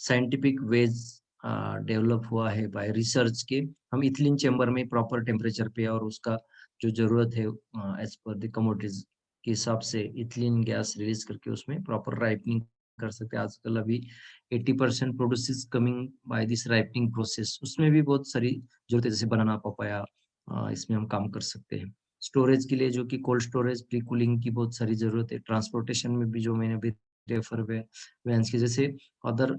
scientific ways develop हुआ है बाय रिसर्च के हम इथिलीन चैम्बर में प्रॉपर टेम्परेचर पे और उसका जो ज़रूरत है एज़ पर द कमोडिटीज़ के हिसाब से इथिलीन गैस रिलीज़ करके उसमें प्रॉपर राइपनिंग कर सकते हैं। आजकल अभी 80% produce is coming by this ripening process उसमें भी बहुत सारी ज़रूरत है जैसे बनाना, पपाया इसमें हम काम कर सकते हैं। स्टोरेज के लिए जो कि कोल्ड स्टोरेज, प्री कूलिंग की बहुत सारी ज़रूरत है। ट्रांसपोर्टेशन में भी जो मैंने अभी रेफर वे वेंस के जैसे अदर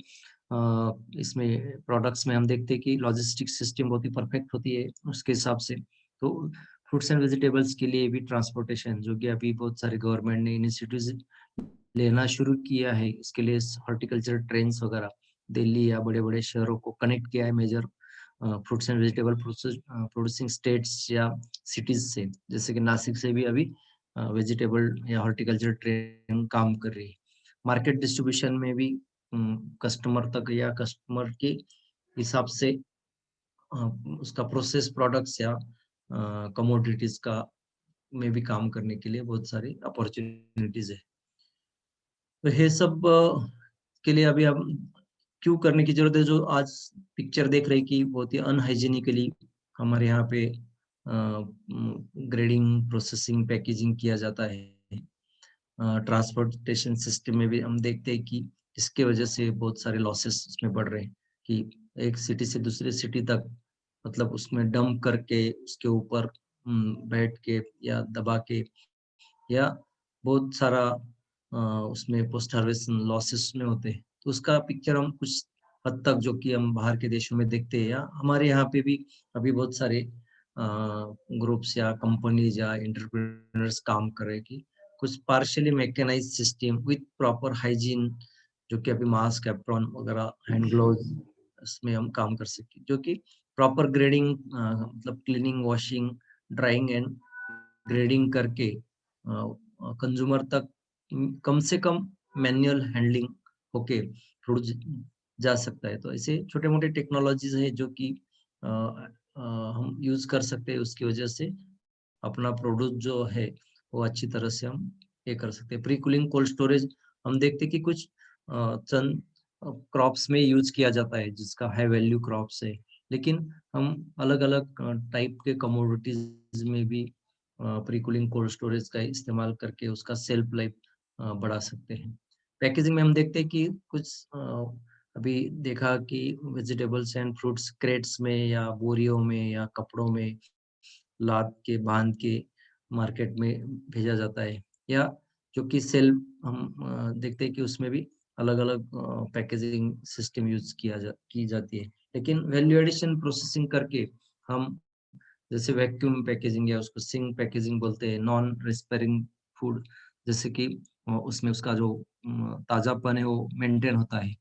इसमें प्रोडक्ट्स में हम देखते हैं कि लॉजिस्टिक्स सिस्टम बहुत ही परफेक्ट होती है उसके हिसाब से। तो फ्रूट्स एंड वेजिटेबल्स के लिए भी ट्रांसपोर्टेशन जो कि अभी बहुत सारे गवर्नमेंट ने इनिशिएटिव्स लेना शुरू किया है। इसके लिए हॉर्टिकल्चर ट्रेन्स वगैरह दिल्ली या बड़े-बड़े शहरों को कनेक्ट किया है major fruits and vegetable producing states या सिटीज़ से। जैसे कि नासिक से भी अभी वेजिटेबल या हॉर्टिकल्चर ट्रेन काम कर रही है। मार्केट डिस्ट्रीब्यूशन में भी कस्टमर तक या कस्टमर के हिसाब से अ, उसका प्रोसेस प्रोडक्ट्स या कमोडिटीज़ का में भी काम करने के लिए बहुत सारी अपॉर्च्युनिटीज़ है। तो ये सब के लिए अभी हम क्यों करने की ज़रूरत है जो आज पिक्चर देख रहे हैं कि बहुत ही अनहाइजीनिकली हमारे यहाँ पे ग्रेडिंग, प्रोसेसिंग, पैकेजिंग किया जाता है। ट्रांसपोर्टेशन सिस्टम में भी हम देखते हैं कि इसके वजह से बहुत सारे लॉसेस उसमें बढ़ रहे हैं कि एक सिटी से दूसरी सिटी तक मतलब उसमें डंप करके उसके ऊपर बैठ के या दबा के या बहुत सारा उसमें पोस्ट हार्वेस्ट लॉसेस में होते हैं। तो उसका पिक्चर हम कुछ हद तक जो कि हम बाहर के देशों में देखते हैं या हमारे यहाँ पे भी अभी बहुत सारे ग्रुप्स या कंपनीज या एंटरप्रेन्योर्स काम कर रहे हैं कि कुछ partially mechanized system with proper hygiene जो कि अभी मास्क, एप्रॉन वगैरह, हैंड ग्लोव्स इसमें हम काम कर सकें। जो कि प्रॉपर ग्रेडिंग मतलब cleaning, washing, drying and grading करके कंज्यूमर तक कम से कम मैनुअल हैंडलिंग होके फ्रूट जा सकता है। तो ऐसे छोटे-मोटे टेक्नोलॉजीज़ है जो कि हम यूज़ कर सकते हैं उसकी वजह से अपना प्रोड्यूस जो है वो अच्छी तरह से हम ये कर सकते हैं। प्री कूलिंग, कोल्ड स्टोरेज हम देखते हैं कि कुछ चंद क्रॉप्स में यूज़ किया जाता है जिसका हाई वैल्यू क्रॉप्स है। लेकिन हम अलग-अलग टाइप के कमोडिटीज़ में भी प्री कूलिंग, कोल्ड स्टोरेज का इस्तेमाल करके उसका शेल्फ लाइफ बढ़ा सकते हैं। पैकेजिंग में हम देखते हैं कि कुछ अभी देखा कि वेजिटेबल्स एंड फ्रूट्स क्रेट्स में या बोरियों में या कपड़ों में लाद के, बाँध के मार्केट में भेजा जाता है या जो कि सेल हम देखते हैं कि उसमें भी अलग-अलग पैकेजिंग सिस्टम यूज़ की जाती है। लेकिन वैल्यू एडिशन प्रोसेसिंग करके हम जैसे वैक्यूम पैकेजिंग या उसको सिंक पैकेजिंग बोलते हैं, नॉन रिस्पेयरिंग फूड जैसे कि उसमें उसका जो ताज़ापन है वो मेंटेन होता है।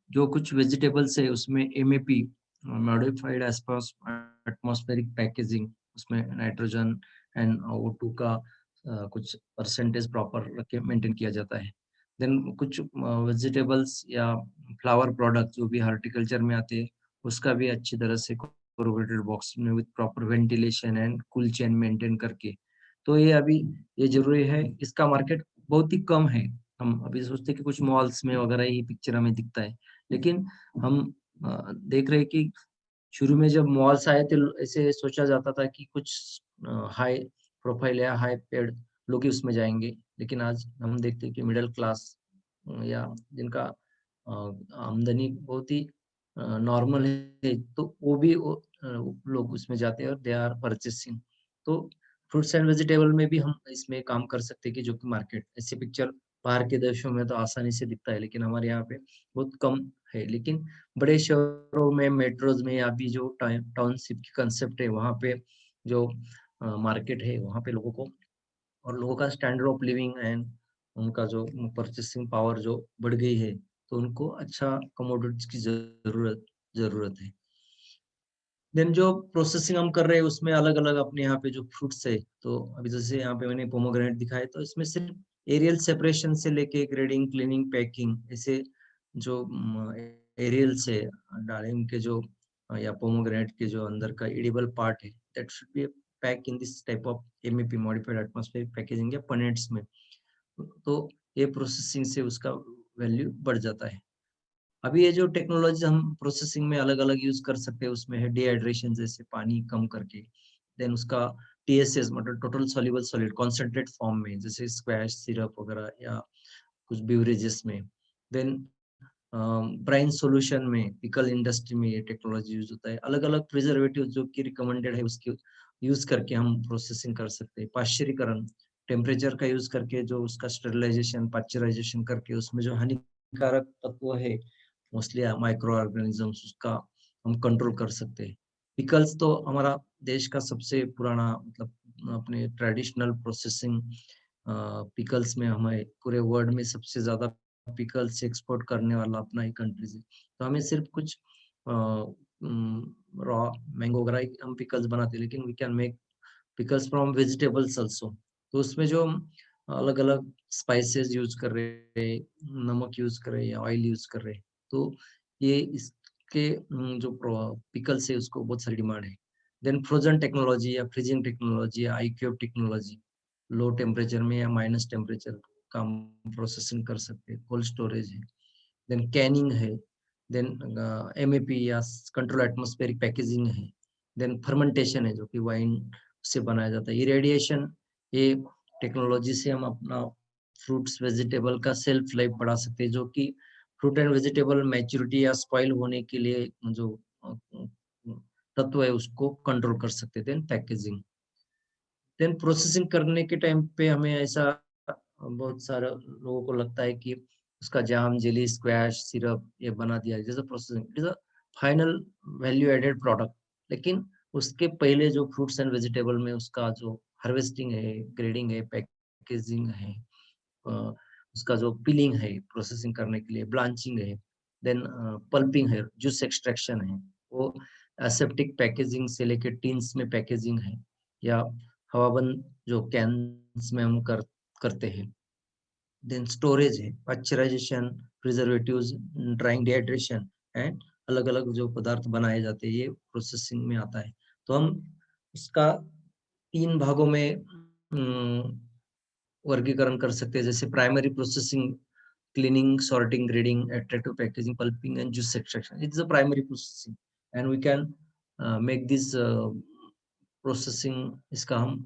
जो कुछ वेजिटेबल्स है उसमें एमएपी मॉडिफाइड एटमॉस्फेरिक पैकेजिंग उसमें नाइट्रोजन एंड O2 का कुछ परसेंटेज प्रॉपर रख के मेंटेन किया जाता है। देन कुछ वेजिटेबल्स या फ्लावर प्रोडक्ट जो भी हॉर्टिकल्चर में आते हैं, उसका भी अच्छी तरह से कोरुगेटेड बॉक्स में with proper ventilation and cool chain maintain करके। तो ये अभी ये ज़रूरी है, इसका मार्केट बहुत ही कम है। हम अभी सोचते हैं कि कुछ मॉल्स में वगैरह ही पिक्चर हमें दिखता है। लेकिन हम देख रहे हैं कि शुरू में जब मॉल्स आए थे ऐसे सोचा जाता था कि कुछ हाई प्रोफाइल या हाई पेड लोग ही उसमें जाएंगे, लेकिन आज हम देखते हैं कि मिडिल क्लास या जिनका आमदनी बहुत ही नॉर्मल है, तो वो भी लोग उसमें जाते हैं और दे आर परचेसिंग। तो फ्रूट्स एंड वेजिटेबल में भी हम इसमें काम कर सकते हैं कि जो कि मार्केट ऐसी पिक्चर बाहर के देशों में तो आसानी से दिखता है, लेकिन हमारे यहाँ पे बहुत कम है। लेकिन बड़े शहरों में, मेट्रोज में या अभी जो टाउनशिप की कंसेप्ट है, वहाँ पे जो मार्केट है, वहाँ पे लोगों को और लोगों का स्टैंडर्ड ऑफ लिविंग एंड उनका जो परचेसिंग पावर जो बढ़ गई है, तो उनको अच्छा कमोडिटीज की जरूरत जरूरत है। देन जो प्रोसेसिंग हम कर रहे हैं उसमें अलग अलग अपने यहाँ पे जो फ्रूट्स है, तो अभी जैसे यहाँ पे मैंने पोमोग्रेनेट दिखाया, तो इसमें सिर्फ एरियल सेपरेशन से लेके ग्रेडिंग, क्लीनिंग, पैकिंग, ऐसे जो एरियल से दालिम के जो या पोमोग्रेनेट के जो अंदर का एडिबल पार्ट है, that should be pack in this type of MEP, modified atmospheric packaging या पनेट्स में। तो ये प्रोसेसिंग से उसका वैल्यू बढ़ जाता है। अभी ये जो टेक्नोलॉजी हम प्रोसेसिंग में अलग-अलग यूज़ कर सकते हैं, उसमें है डिहाइड्रेशन, जैसे पानी कम करके, देन उसका टीएसएस मतलब total soluble solid concentrate form में, जैसे स्क्वैश सिरप वगैरह या कुछ बेवरेजेस में। देन ब्राइन सॉल्यूशन में, पिकल इंडस्ट्री में ये टेक्नोलॉजी यूज़ होता है। अलग-अलग प्रिजर्वेटिव जो कि रिकमेंडेड है उसके यूज़ करके हम प्रोसेसिंग कर सकते हैं। पाश्चरीकरण, टेम्परेचर का यूज़ करके जो उसका स्टरलाइजेशन, पाश्चराइजेशन करके उसमें जो हानिकारक तत्व है, मोस्टली माइक्रो ऑर्गेनिजम्स, उसका हम कंट्रोल कर सकते हैं। पिकल्स तो हमारा देश का सबसे पुराना मतलब अपने ट्रेडिशनल प्रोसेसिंग पिकल्स में हमें पूरे वर्ल्ड में सबसे ज़्यादा पिकल्स एक्सपोर्ट करने वाला अपना ही कंट्रीज़ है। तो हमें सिर्फ कुछ रॉ मैंगो वगैरह हम पिकल्स बनाते हैं, लेकिन we can make pickles from vegetables also. तो उसमें जो हम अलग-अलग स्पाइसेस यूज़ कर रहे हैं, नमक यूज़ कर रहे हैं या ऑयल यूज़ कर रहे हैं, तो ये इसके जो पिकल्स है उसको बहुत सारी डिमांड है। देन फ्रोज़न टेक्नोलॉजी या फ्रीजिंग टेक्नोलॉजी या आईक्यूब टेक्नोलॉजी, लो टेम्परेचर में या माइनस टेम्परेचर का हम प्रोसेसिंग कर सकते हैं। कोल्ड स्टोरेज है, देन कैनिंग है, देन एमएपी या कंट्रोल एटमॉस्फेरिक पैकेजिंग है, देन फर्मेंटेशन है जो कि वाइन से बनाया जाता है। इरेडिएशन, ये टेक्नोलॉजी से हम अपना फ्रूट्स वेजिटेबल का सेल्फ लाइफ बढ़ा सकते हैं, जो कि फ्रूट एंड वेजिटेबल मैच्योरिटी या स्पॉइल होने के लिए जो तत्व है उसको कंट्रोल कर सकते थे। पैकेजिंग, देन प्रोसेसिंग करने के टाइम पे हमें ऐसा बहुत सारा लोगों को लगता है कि उसका जाम, जेली, स्क्वैश, सिरप ये बना दिया, जैसे processing it is a final value added product. लेकिन उसके पहले जो फ्रूट्स एंड वेजिटेबल में उसका जो हार्वेस्टिंग है, ग्रेडिंग है, पैकेजिंग है, अ, उसका जो पिलिंग है प्रोसेसिंग करने के लिए, ब्लांचिंग है, देन पल्पिंग है, जूस एक्सट्रैक्शन है, वो एसेप्टिक पैकेजिंग से लेके टीन्स में पैकेजिंग है, या हवाबंद जो कैन्स में हम करते हैं। देन स्टोरेज है, pasteurisation, preservatives, drawing, dehydration and अलग-अलग जो पदार्थ बनाए जाते हैं, ये प्रोसेसिंग में आता है। तो हम उसका 3 भागों में वर्गीकरण कर सकते हैं, जैसे primary processing, cleaning, sorting, grading, attractive packaging, pulping, and juice extraction. It is a primary processing, and we can make this processing. इसका हम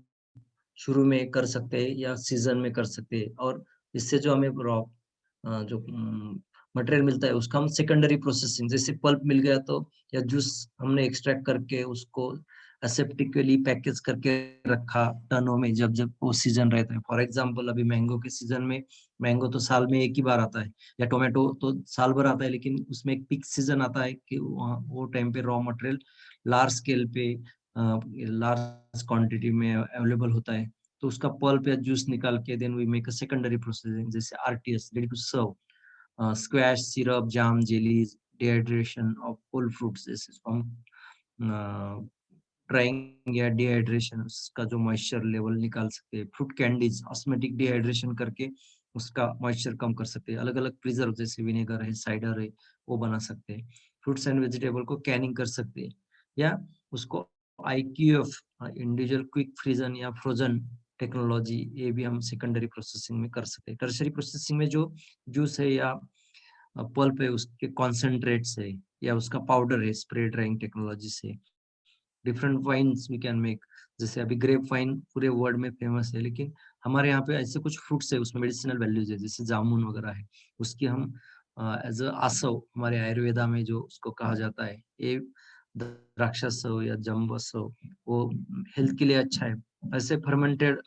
शुरू में कर सकते हैं या सीजन में कर सकते हैं, और इससे जो हमें रॉ जो मटेरियल मिलता है उसका हम सेकेंडरी प्रोसेसिंग, जैसे पल्प मिल गया तो या जूस हमने एक्सट्रैक्ट करके उसको एसेप्टिकली पैकेज करके रखा टनों में, जब जब वो सीजन रहता है। फॉर एग्जांपल अभी मैंगो के सीजन में, मैंगो तो साल में एक ही बार आता है, या टोमेटो तो साल भर आता है, लेकिन उसमें एक पीक सीजन आता है कि वहाँ वो टाइम पे रॉ मटेरियल लार्ज स्केल पे लार्ज क्वांटिटी में अवेलेबल होता है। तो उसका पल्प या जूस निकाल के then we make a secondary processing, जैसे RTS, ready to serve, squash, syrup, jam, jellies, dehydration of whole fruits, जैसे फ्रॉम ड्राइंग या डिहाइड्रेशन, उसका जो मॉइस्चर लेवल निकाल सकते हैं। फ्रूट कैंडीज, ऑस्मेटिक डिहाइड्रेशन करके उसका मॉइस्चर कम कर सकते हैं। अलग अलग प्रिजर्व जैसे विनेगर है, साइडर है, वो बना सकते हैं। फ्रूट्स एंड वेजिटेबल को कैनिंग कर सकते हैं, या उसको आईक्यूएफ, इंडिविजुअल क्विक फ्रीजन या फ्रोजन टेक्नोलॉजी, ये भी हम सेकेंडरी प्रोसेसिंग में कर सकते हैं। टर्शरी प्रोसेसिंग में जो जूस है या पल्प है उसके कॉन्सेंट्रेट से या उसका पाउडर है स्प्रे ड्राइंग टेक्नोलॉजी से different wines we can make. जैसे अभी ग्रेप वाइन पूरे वर्ल्ड में फेमस है, लेकिन हमारे यहाँ पे ऐसे कुछ फ्रूट्स है उसमें मेडिसिनल वैल्यूज है, जैसे जामुन वगैरह है, उसकी हम एज अ आसव हमारे आयुर्वेदा में जो उसको कहा जाता है, ये द्राक्षासव या जम्बसव, वो हेल्थ के लिए अच्छा है। ऐसे फर्मेंटेड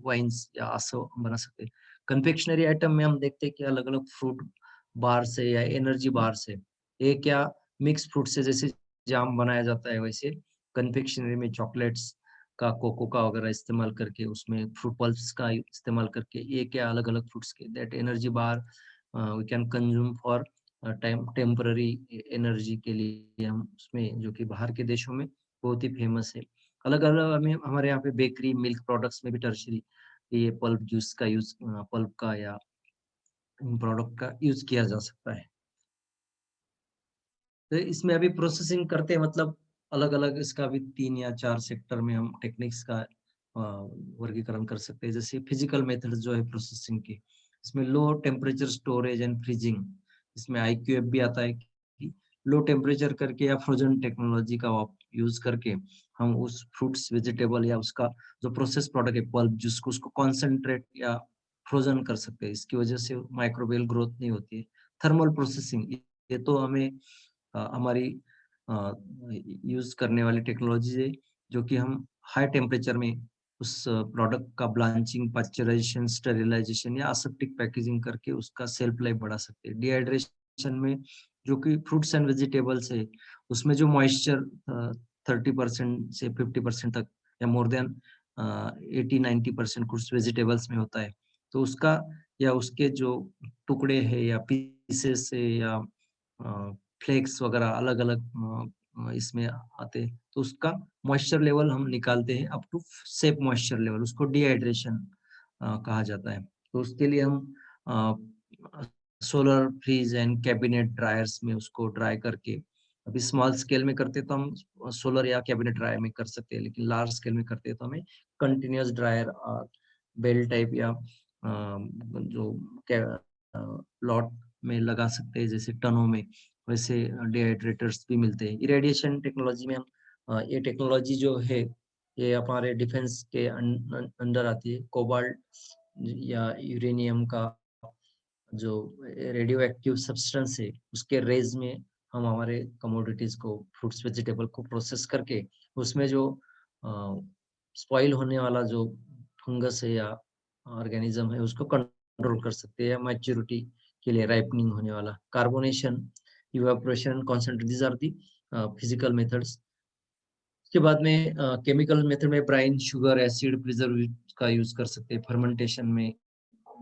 वाइन्स या आसव हम बना सकते हैं। कन्फेक्शनरी आइटम में हम देखते हैं कि अलग अलग फ्रूट बार से या एनर्जी बार से, ये क्या मिक्स फ्रूट से जैसे जाम बनाया जाता है, वैसे कन्फेक्शनरी में चॉकलेट्स का कोको का वगैरह इस्तेमाल करके उसमें फ्रूट पल्प्स का इस्तेमाल करके, ये क्या अलग अलग फ्रूट्स के that energy bar we can consume for temporary energy के लिए हम उसमें, जो कि बाहर के देशों में बहुत ही फेमस है। अलग अलग हमें हमारे यहाँ पे बेकरी मिल्क प्रोडक्ट्स में भी टर्शरी ये पल्प जूस का यूज, पल्प का या प्रोडक्ट का यूज किया जा सकता है। तो इसमें अभी प्रोसेसिंग करते हैं, मतलब अलग-अलग इसका भी 3 या 4 सेक्टर में हम टेक्निक्स का वर्गीकरण कर सकते हैं। जैसे फिजिकल मेथड्स जो है प्रोसेसिंग की, इसमें low temperature storage and freezing, इसमें आईक्यूएफ भी आता है कि लो टेम्परेचर करके या फ्रोजन टेक्नोलॉजी का आप यूज करके हम उस फ्रूट्स, वेजिटेबल या उसका जो प्रोसेस प्रोडक्ट है पल्प जिसको उसको कॉन्सेंट्रेट या फ्रोजन कर सकते हैं। इसकी वजह से माइक्रोबियल ग्रोथ नहीं होती है। थर्मल प्रोसेसिंग, ये तो हमें हमारी यूज करने वाली टेक्नोलॉजी है, जो कि हम हाई टेम्परेचर में उस प्रोडक्ट का ब्लांचिंग, पाश्चराइजेशन, स्टेरिलाइजेशन या असेप्टिक पैकेजिंग करके उसका शेल्फ लाइफ बढ़ा सकते हैं। डिहाइड्रेशन में जो कि फ्रूट्स एंड वेजिटेबल्स है, उसमें जो मॉइस्चर 30% से 50% तक या मोर देन 80-90% कुछ वेजिटेबल्स में होता है, तो उसका या उसके जो टुकड़े है या पीसेस है या फ्लेक्स वगैरह अलग-अलग इसमें आते हैं, तो उसका मॉइस्चर लेवल हम निकालते हैं up to safe moisture level, उसको डिहाइड्रेशन कहा जाता है। तो उसके लिए हम solar freeze and cabinet dryers में उसको ड्राई करके, अभी स्मॉल स्केल में करते तो हम सोलर या कैबिनेट ड्रायर में कर सकते हैं, लेकिन लार्ज स्केल में करते हैं तो हमें कंटीन्यूअस ड्रायर बेल टाइप या जो लॉट में लगा सकते हैं जैसे टनों में, वैसे डिहाइड्रेटर्स भी मिलते हैं। इरेडिएशन टेक्नोलॉजी में हम ये टेक्नोलॉजी जो है, ये हमारे डिफेंस के अंडर आती है। कोबाल्ट या यूरेनियम का जो रेडियो एक्टिव सब्सटेंस है, उसके रेज में हम हमारे कमोडिटीज को, फ्रूट्स वेजिटेबल को प्रोसेस करके उसमें जो स्पॉइल होने वाला जो फंगस है या ऑर्गेनिज्म है, उसको कंट्रोल कर सकते हैं, या मैच्योरिटी के लिए राइपनिंग होने वाला carbonation, evaporation, concentrate, these are the physical methods. उसके बाद में केमिकल मेथड में ब्राइन, शुगर, एसिड, प्रिजर्वेटिव का यूज कर सकते हैं। फर्मेंटेशन में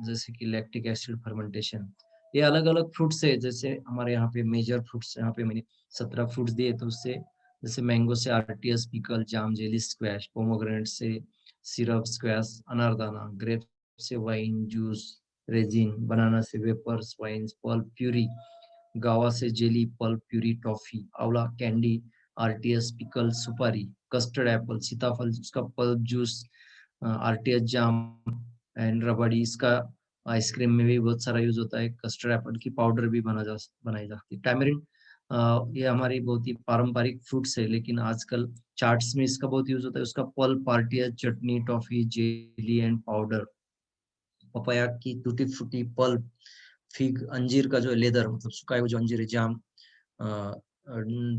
जैसे कि लैक्टिक एसिड फर्मेंटेशन, ये अलग-अलग फ्रूट्स है। जैसे हमारे यहाँ पे मेजर फ्रूट्स, यहाँ पे मैंने 17 फ्रूट्स दिए, तो उससे जैसे मैंगो से RTS, pickle, jam, jelly, squash, pomegranate से सिरप, स्क्वैश, अनारदाना, ग्रेप से वाइन, जूस, रेजिन, बनाना से wafers, wines, pulp, puree, guava से jelly, pulp, puree, toffee, amla candy, RTS, pickle, सुपारी, कस्टर्ड एप्पल, सीताफल उसका pulp juice, RTS jam and रबड़ी, इसका आइसक्रीम में भी बहुत सारा यूज होता है। कस्टर्ड एप्पल की पाउडर भी बनाई जाती है। टैमरिंड, ये हमारी बहुत ही पारंपरिक फ्रूट्स है, लेकिन आजकल चाट्स में इसका बहुत यूज होता है। उसका pulp, RTS, chutney, toffee, jelly and powder. Papaya की टूटी फ्रूटी पल्प, फिग, अंजीर का जो लेदर, मतलब सुखाए हुए जो अंजीर है, jam,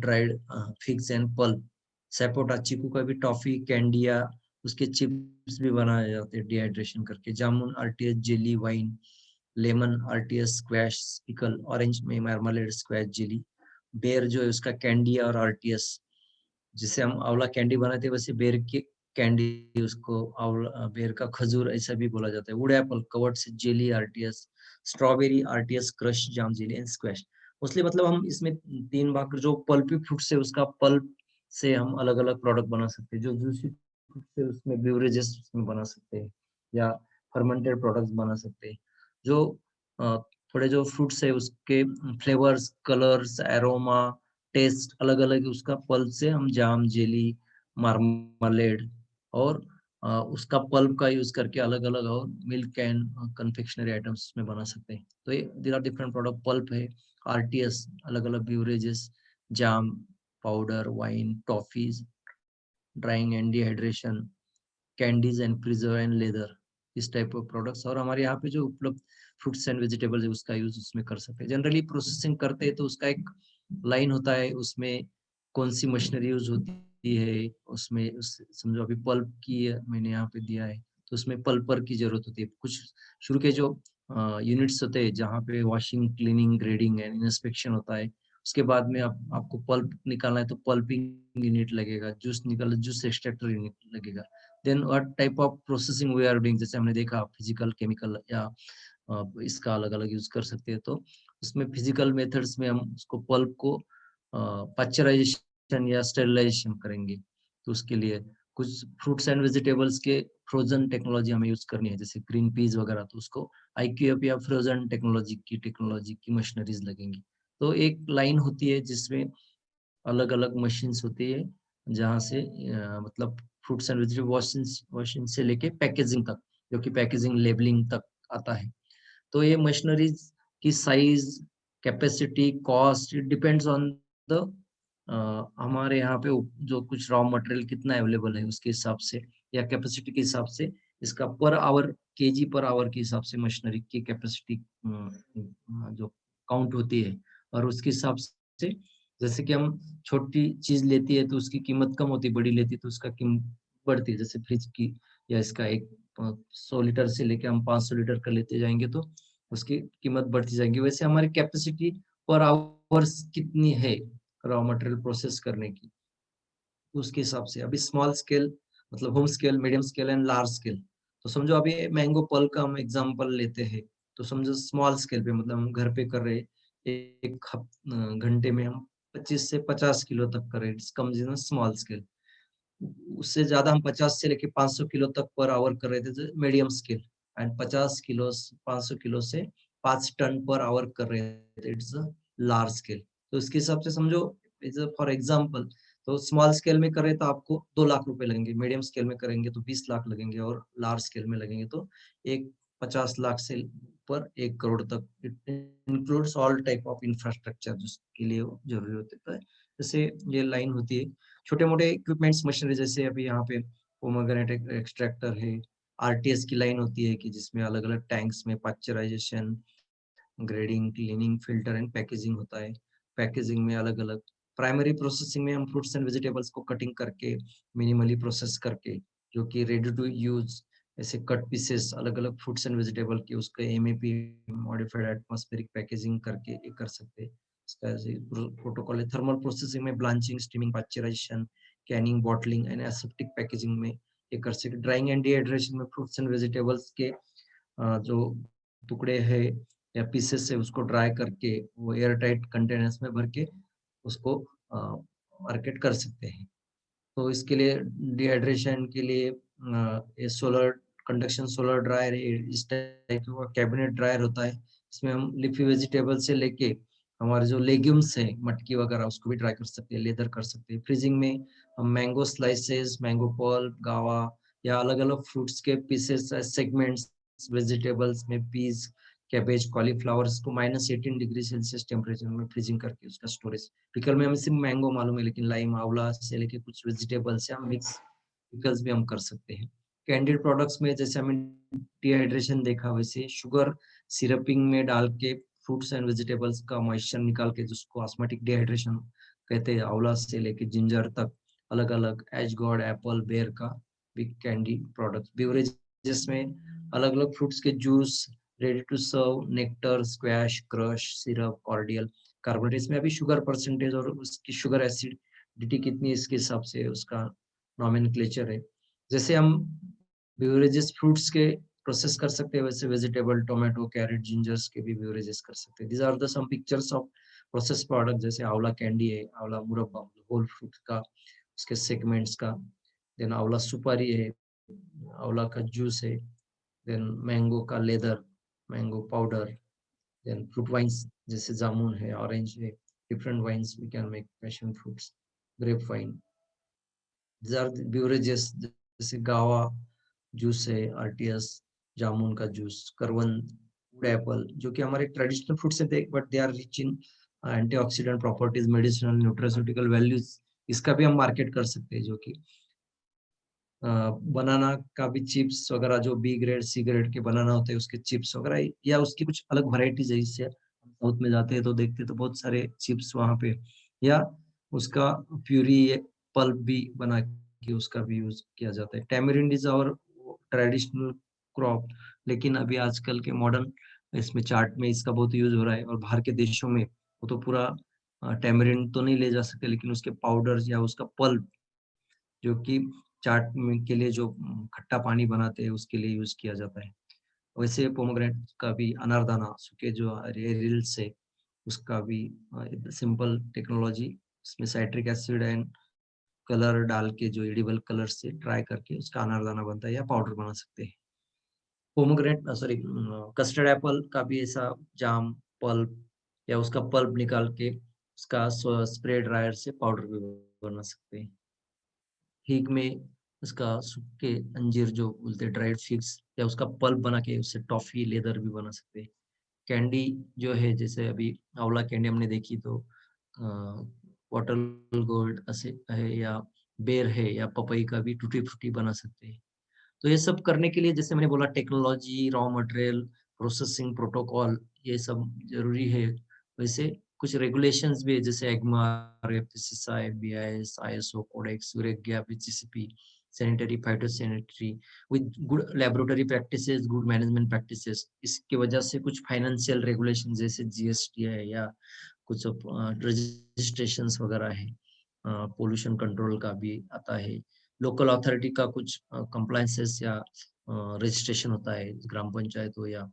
dried figs and pulp, sapota, चीकू का भी टॉफी, कैंडी या उसके चिप्स भी बनाए जाते हैं डिहाइड्रेशन करके। जामुन, RTS, jelly, wine, lemon, RTS, squash, pickle, orange में मार्मालेड, स्क्वैश, जेली, बेर जो है उसका कैंडी और आरटीएस, जिसे हम आंवला कैंडी बनाते हैं, वैसे बेर की कैंडी, उसको आंवला बेर का खजूर ऐसा भी बोला जाता है। वुड एप्पल, कवर्ड से jelly, RTS, strawberry, RTS, crush, jam, jelly and squash. Mostly मतलब हम इसमें 3 भाग, जो पल्पी फ्रूट से उसका पल्प से हम अलग-अलग प्रोडक्ट बना सकते हैं। जो जूसी फ्रूट से उसमें बेवरेजेस उसमें बना सकते हैं या फर्मेंटेड प्रोडक्ट्स बना सकते हैं। जो अ, थोड़े जो फ्रूट्स है उसके फ्लेवर्स, कलर्स, एरोमा, टेस्ट अलग-अलग है उसका, पल्प से हम जाम, जेली, मार्मालेड और उसका पल्प का यूज करके अलग अलग और मिल्क एंड कन्फेक्शनरी आइटम्स में बना सकते हैं। तो ये there are different product. Pulp है, आरटीएस, अलग अलग beverages, jam, powder, wine, toffees, drying and dehydration, candies and preserve and leather, इस टाइप ऑफ प्रोडक्ट्स। और हमारे यहाँ पे जो उपलब्ध फ्रूट्स एंड वेजिटेबल्स है उसका यूज उसमें कर सकते हैं। जनरली प्रोसेसिंग करते हैं तो उसका एक लाइन होता है, उसमें कौन सी मशीनरी यूज होती है, उसमें समझो अभी पल्प की मैंने यहाँ पे दिया है तो उसमें पल्पर की जरूरत होती है। कुछ शुरू के जो यूनिट्स होते हैं जहाँ पे washing, cleaning, grading and inspection होता है, उसके बाद में आपको पल्प निकालना है तो पल्पिंग यूनिट लगेगा, जूस निकालना जूस एक्सट्रैक्टर यूनिट लगेगा। Then what type of processing we are doing, जैसे हमने देखा फिजिकल, केमिकल या इसका अलग अलग यूज कर सकते हैं। तो उसमें फिजिकल मेथड्स में हम उसको पल्प को पाश्चराइजेशन या स्टेरिलाइजेशन करेंगे। तो उसके लिए कुछ फ्रूट्स एंड वेजिटेबल्स के फ्रोजन टेक्नोलॉजी हमें यूज करनी है, जैसे ग्रीन पीस वगैरह, तो उसको आईक्यूएफ या फ्रोजन टेक्नोलॉजी की मशीनरीज लगेंगी। तो एक लाइन होती है जिसमें अलग अलग मशीन्स होती है जहाँ से मतलब फ्रूट्स एंड वेजिटेबल वॉशिंग से लेके पैकेजिंग तक, जो कि पैकेजिंग लेबलिंग तक आता है। तो ये मशीनरीज की size, capacity, cost, it depends on the हमारे यहाँ पे जो कुछ रॉ मटेरियल कितना अवेलेबल है उसके हिसाब से, या कैपेसिटी के हिसाब से इसका per hour, KG per hour के हिसाब से मशीनरी की कैपेसिटी जो काउंट होती है। और उसके हिसाब से जैसे कि हम छोटी चीज लेती है तो उसकी कीमत कम होती है, बड़ी लेती है तो उसका कीमत बढ़ती है। जैसे फ्रिज की या इसका एक 100 लीटर से लेके हम 500 लीटर का लेते जाएंगे तो उसकी कीमत बढ़ती जाएगी। वैसे हमारी कैपेसिटी पर आवर्स कितनी है रॉ मटेरियल प्रोसेस करने की, उसके हिसाब से अभी स्मॉल स्केल मतलब home scale, medium scale and large scale. तो समझो अभी मैंगो पल का हम एग्जांपल लेते हैं, तो समझो स्मॉल स्केल पे मतलब हम घर पे कर रहे हैं, एक घंटे में हम 25 से 50 किलो तक कर रहे हैं, कम स्मॉल स्केल। उससे ज्यादा हम 50 से लेके 500 किलो तक पर आवर कर रहे थे, medium scale. And 50 kilo 500 kilo से 5 टन पर आवर कर रहे थे, इट्स अ लार्ज स्केल। तो इसके हिसाब से समझो, फॉर एग्जांपल, तो स्मॉल स्केल में करें तो आपको 2 लाख रुपए लगेंगे, मीडियम स्केल में करेंगे तो 20 लाख लगेंगे, और लार्ज स्केल में लगेंगे तो एक 50 लाख से ऊपर 1 करोड़ तक। It includes all type of infrastructure जिसके लिए वो जरूरी होते हैं। जैसे ये लाइन होती है, छोटे मोटे इक्विपमेंट्स मशीनरी, जैसे अभी यहाँ पे पोमोग्रेनेट एक्सट्रैक्टर है, आरटीएस की लाइन होती है कि जिसमें अलग अलग टैंक्स में pasteurisation, grading, cleaning, filter and packaging होता है। पैकेजिंग में अलग अलग प्राइमरी प्रोसेसिंग में हम फ्रूट्स एंड वेजिटेबल्स को कटिंग करके, मिनिमली प्रोसेस करके, जो कि रेडी टू यूज ऐसे कट पीसेस अलग अलग फ्रूट्स एंड वेजिटेबल के उसके एमएपी, मॉडिफाइड एटमॉस्फेरिक पैकेजिंग करके ये कर सकते हैं। इसका ऐसे प्रोटोकॉल है। थर्मल प्रोसेसिंग में blanching, steaming, pasteurisation, Canning, bottling and aseptic packaging में ये कर सकते। ड्राइंग एंड डिहाइड्रेशन में फ्रूट्स एंड वेजिटेबल्स के जो टुकड़े है या पीसेस है उसको ड्राई करके वो एयर टाइट कंटेनर्स में भर के उसको मार्केट कर सकते हैं। तो इसके लिए डिहाइड्रेशन के लिए ये सोलर कंडक्शन सोलर ड्रायर, इस टाइप का कैबिनेट ड्रायर होता है। इसमें हम लीफी वेजिटेबल से लेके हमारे जो लेग्यूम्स है, मटकी वगैरह, उसको भी ड्राई कर सकते हैं, लेदर कर सकते हैं। फ्रीजिंग में हम मैंगो स्लाइसेस, मैंगो पल्प, गावा या अलग अलग फ्रूट्स के पीसेस, सेगमेंट्स, वेजिटेबल्स में पीस, कैबेज, कॉलीफ्लावर को -18 डिग्री सेल्सियस टेम्परेचर में फ्रीजिंग करके उसका स्टोरेज। पिकल में हमें सिर्फ मैंगो मालूम है, लेकिन लाइम, आंवला से लेके कुछ वेजिटेबल्स या मिक्स पिकल्स भी हम कर सकते हैं। कैंडीड प्रोडक्ट्स में जैसे हमें डिहाइड्रेशन देखा, वैसे शुगर सिरपिंग में डाल के फ्रूट्स एंड वेजिटेबल्स का मॉइस्चर निकाल के, जिसको ऑस्मेटिक डिहाइड्रेशन कहते हैं, आंवला से लेके जिंजर तक, अलग अलग एज गॉड, एप्पल, बेर का भी कैंडी प्रोडक्ट। बेवरेजेस में अलग अलग फ्रूट्स के juice, ready to serve, nectar, squash, crush, syrup, cordial, carbonate. इसमें अभी शुगर परसेंटेज और उसकी शुगर एसिडिटी कितनी है इसके हिसाब से उसका नॉमेनक्लेचर है। जैसे हम बेवरेजेस फ्रूट्स के प्रोसेस कर सकते हैं, वैसे वेजिटेबल, टोमेटो, कैरेट, जिंजर्स के भी बेवरेजेस कर सकते हैं। These are the some pictures of process product. जैसे आंवला कैंडी है, आंवला मुरब्बा होल फ्रूट का, उसके सेगमेंट्स का। देन आंवला सुपारी है, आंवला का जूस है। देन मैंगो का leather, mango powder. Then fruit wines जैसे जामुन है, ऑरेंज है, different wines we can make, passion fruits, grape wine. These are the beverages जैसे गावा, जूस है, आरटीएस जामुन का जूस, करवन, वुड एप्पल, जो कि हमारे ट्रेडिशनल फ्रूट्स हैं but they are rich in antioxidant properties, medicinal, nutraceutical values, इसका भी हम मार्केट कर सकते हैं। जो कि बनाना का भी चिप्स वगैरह, जो बी ग्रेड सी ग्रेड के बनाना होते हैं उसके चिप्स वगैरह, या उसकी कुछ अलग वैरायटीज है। इससे साउथ में जाते हैं तो देखते हैं तो बहुत सारे चिप्स वहाँ पे, या उसका प्यूरी पल्प भी बना के उसका भी यूज किया जाता है। Tamarind is our traditional crop, लेकिन अभी आजकल के मॉडर्न इसमें चाट में इसका बहुत यूज हो रहा है, और बाहर के देशों में वो तो पूरा टैमरिंड तो नहीं ले जा सकते, लेकिन उसके पाउडर या उसका पल्प, जो कि चाट में के लिए जो खट्टा पानी बनाते हैं उसके लिए यूज किया जाता है। वैसे पोमोग्रेनेट का भी अनारदाना सूखे जो रील्स है उसका भी सिंपल टेक्नोलॉजी, उसमें साइट्रिक एसिड एंड कलर डाल के जो एडिबल कलर से ट्राई करके उसका अनारदाना बनता है या पाउडर बना सकते हैं। पोमोग्रेनेट सॉरी कस्टर्ड एप्पल का भी ऐसा जाम, पल्प या उसका पल्प निकाल के उसका स्प्रे ड्रायर से पाउडर भी बना सकते हैं। फिग में उसका सूखे अंजीर जो बोलते हैं ड्राइड फिग्स, या उसका पल्प बना के उससे टॉफी लेदर भी बना सकते हैं। कैंडी जो है, जैसे अभी आंवला कैंडी हमने देखी तो बॉटल गोल्ड ऐसे है, या बेर है, या पपई का भी टूटी फ्रूटी बना सकते हैं। तो ये सब करने के लिए जैसे मैंने बोला technology, raw material, processing protocol, ये सब जरूरी है। वैसे कुछ रेगुलेशंस भी है, जैसे एग्मा, एफएसएसआई, बीआईएस, आईएसओ, कोडेक्स, यूरेगिया, BGCP, sanitary, phytosanitary, with good laboratory practices, good management practices. इसकी वजह से कुछ फाइनेंशियल रेगुलेशन जैसे जीएसटी है, या कुछ रजिस्ट्रेशंस वगैरह है, पोल्यूशन कंट्रोल का भी आता है, लोकल अथॉरिटी का कुछ कंप्लायंसेस या रजिस्ट्रेशन होता है, ग्राम पंचायत हो, या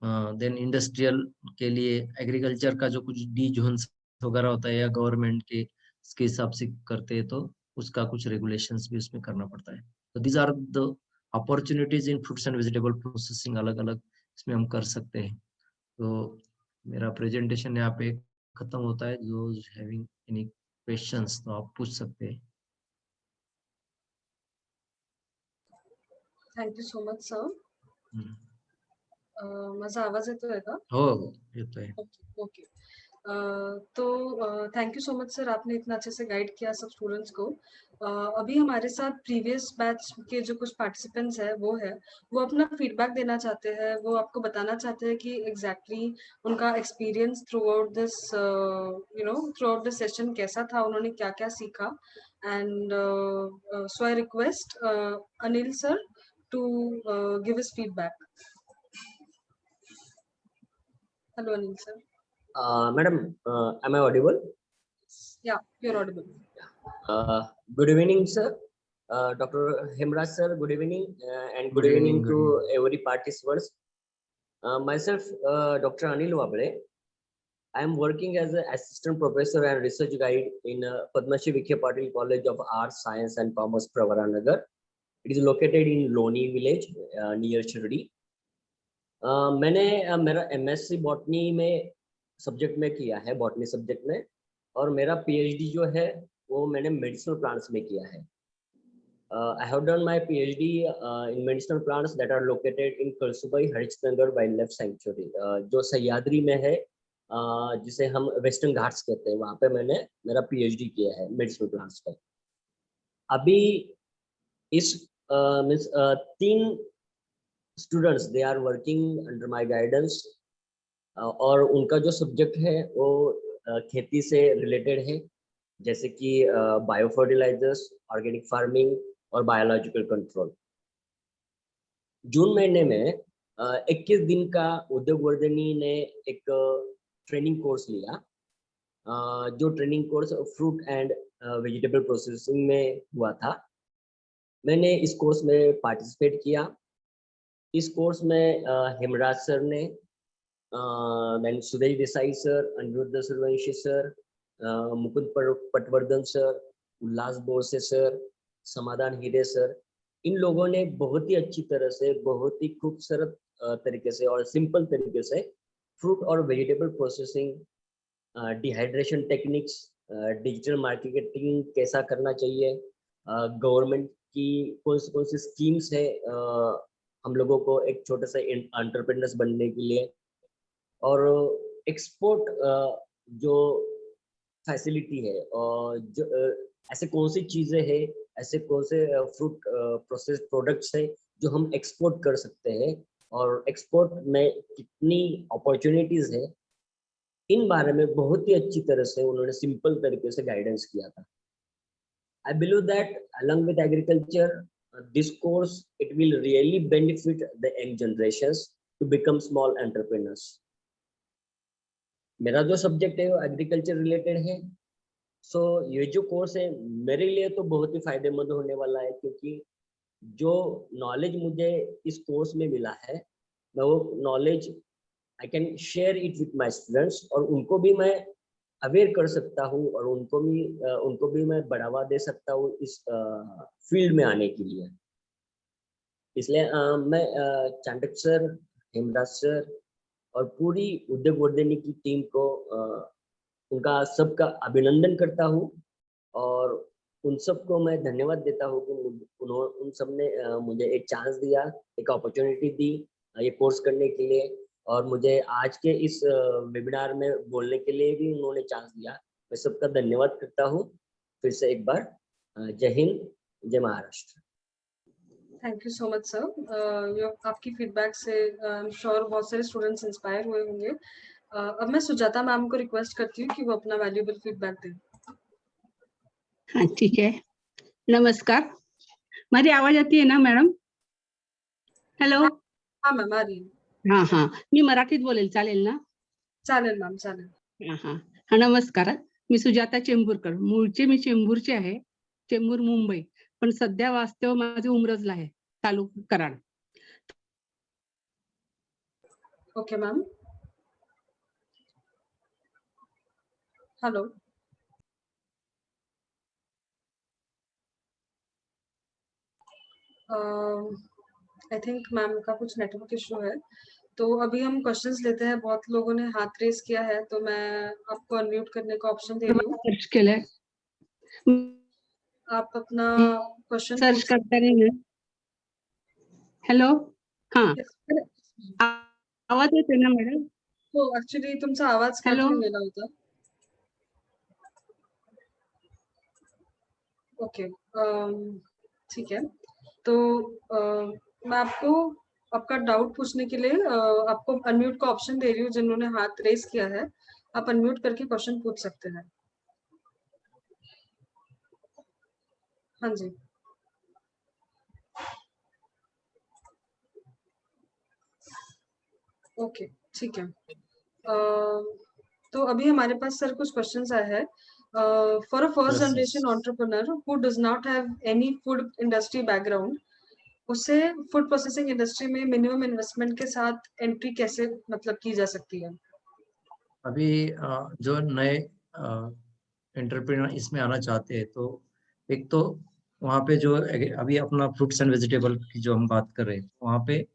देन इंडस्ट्रियल के लिए एग्रीकल्चर का जो कुछ डी जोन्स वगैरह होता है, या गवर्नमेंट के इसके हिसाब से करते हैं तो उसका कुछ रेगुलेशंस भी उसमें करना पड़ता है। तो these are the opportunities in fruits and vegetable processing, अलग अलग इसमें हम कर सकते हैं। तो मेरा प्रेजेंटेशन यहाँ पे खत्म होता है। जो हैविंग एनी क्वेश्चंस तो आप पूछ सकते हैं। Thank you so much sir. माझा आवाज येतोय का? हो, येतोय. Okay okay. तो thank you so much sir, आपने इतना अच्छे से गाइड किया सब स्टूडेंट्स को. अभी हमारे साथ प्रीवियस बैच के जो कुछ पार्टिसिपेंट्स हैं वो अपना फीडबैक देना चाहते हैं. वो आपको बताना चाहते हैं कि एग्जैक्टली उनका experience throughout this session कैसा था, उन्होंने क्या क्या सीखा. And so I request Anil sir to give his feedback. Hello Anil sir. Madam, am I audible? Yeah, you're audible. Good evening, sir. Dr. Hemraj sir, good evening, and good evening to every participants. Myself, Dr. Anil Wabre. I am working as an assistant professor and research guide in Padma Shri Vikhe Patil College of Arts, Science and Commerce, Pravaranagar. It is located in Loni village near Shirdi. मैंने मेरा MSc botany में subject में किया है, botany subject में, और मेरा PhD जो है वो मैंने मेडिसिनल प्लांट्स में किया है. I have done my PhD in medicinal plants that are located in Kalsubai Harishnagar Wildlife Sanctuary, जो सह्याद्री में है, जिसे हम वेस्टर्न घाट्स कहते हैं. वहाँ पे मैंने मेरा PhD किया है मेडिसिनल प्लांट्स पर. अभी इस means 3 students they are working under my guidance, और उनका जो सब्जेक्ट है वो खेती से रिलेटेड है, जैसे कि बायो फर्टिलाइजर्स, ऑर्गेनिक फार्मिंग और बायोलॉजिकल कंट्रोल. जून महीने में 21 दिन का उद्योग वर्धिनी ने एक ट्रेनिंग कोर्स लिया, जो training course fruit and vegetable processing में हुआ था. मैंने इस कोर्स में पार्टिसिपेट किया. इस कोर्स में हेमराज सर ने, मैंने Sudesh Desai sir, Aniruddha Suryavanshi sir, Mukund Patwardhan sir, Ullas Borse sir, Samadhan Hire sir, इन लोगों ने बहुत ही अच्छी तरह से, बहुत ही खूबसूरत तरीके से और सिंपल तरीके से फ्रूट और vegetable processing, dehydration techniques, digital marketing कैसा करना चाहिए, गवर्नमेंट कि कौन सी स्कीम्स है हम लोगों को एक छोटे से एंटरप्रेन्योर्स बनने के लिए, और एक्सपोर्ट जो फैसिलिटी है और जो ऐसे कौन सी चीजें हैं, ऐसे कौन से फ्रूट प्रोसेस प्रोडक्ट्स है जो हम एक्सपोर्ट कर सकते हैं, और एक्सपोर्ट में कितनी अपॉर्चुनिटीज है, इन बारे में बहुत ही अच्छी तरह से उन्होंने सिंपल तरीके से गाइडेंस किया था। I believe that along with agriculture, this course it will really benefit the young generations to become small entrepreneurs. मेरा जो सब्जेक्ट है वो एग्रीकल्चर रिलेटेड है, सो ये जो कोर्स है मेरे लिए तो बहुत ही फायदेमंद होने वाला है, क्योंकि जो नॉलेज मुझे इस कोर्स में मिला है, मैं वो knowledge I can share it with my students, और उनको भी मैं अवेयर कर सकता हूँ, और उनको भी मैं बढ़ावा दे सकता हूँ इस फील्ड में आने के लिए। इसलिए मैं चांडक सर, हेमराज सर और पूरी उद्योग वर्धिनी की टीम को उनका सबका अभिनंदन करता हूँ, और उन सबको मैं धन्यवाद देता हूँ कि उन सब ने मुझे एक चांस दिया, एक अपॉर्चुनिटी दी ये कोर्स करने के लिए, और मुझे आज के इस वेबिनार में बोलने के लिए भी उन्होंने चांस दिया। मैं सबका धन्यवाद करता हूँ फिर से एक बार। जय हिंद, जय Maharashtra. Thank you so much sir. आपकी फीडबैक से आई एम श्योर बहुत सारे स्टूडेंट्स इंस्पायर हुए होंगे। अब मैं सुजाता मैम को रिक्वेस्ट करती हूँ कि वो अपना वैल्यूएबल फीडबैक दें। हाँ ठीक है, नमस्कार। मेरी आवाज आती है ना मॅडम? हॅलो? हाँ मॅम, आ रही है। हाँ हाँ, मी मराठीत बोलेल, चालेल ना? चालेल मॅम, चालेल। हाँ हाँ हाँ, नमस्कार। मी सुजाता चेंबूरकर, मूळचे मी चेंबूरचे आहे, चेंबूर मुंबई, पण सध्या वास्तव माझे उमरजला आहे, taluka Karad. Okay ma'am. Hello. I think ma'am का कुछ नेटवर्क इशू है, तो अभी हम क्वेश्चंस लेते हैं। बहुत लोगों ने हाथ रेस किया है, तो मैं आपको अनम्यूट करने का ऑप्शन दे रही हूँ। सर्च केलंय, आप अपना क्वेश्चन सर्च करता नहीं है। हेलो, हाँ, आवाज येते ना मॅडम? हो, ऍक्च्युली तुमचा आवाज हॅलो? कट गेला होता। ओके, ठीक है। तो मैं आपको आपका डाउट पूछने के लिए आपको अनम्यूट का ऑप्शन दे रही हूँ। जिन्होंने हाथ रेस किया है, आप अनम्यूट करके क्वेश्चन पूछ सकते हैं। हाँ जी। ओके, ठीक है। तो अभी हमारे पास सर कुछ क्वेश्चंस आए हैं। For a first generation entrepreneur who does not have any food industry background, उसे फूड प्रोसेसिंग इंडस्ट्री में मिनिमम इन्वेस्टमेंट के साथ एंट्री कैसे मतलब की जा सकती है? अभी जो नए एंटरप्रेन्योर इसमें आना चाहते हैं, तो एक तो वहाँ पे जो अभी अपना फ्रूट्स एंड वेजिटेबल की जो हम बात कर रहे हैं, वहाँ पे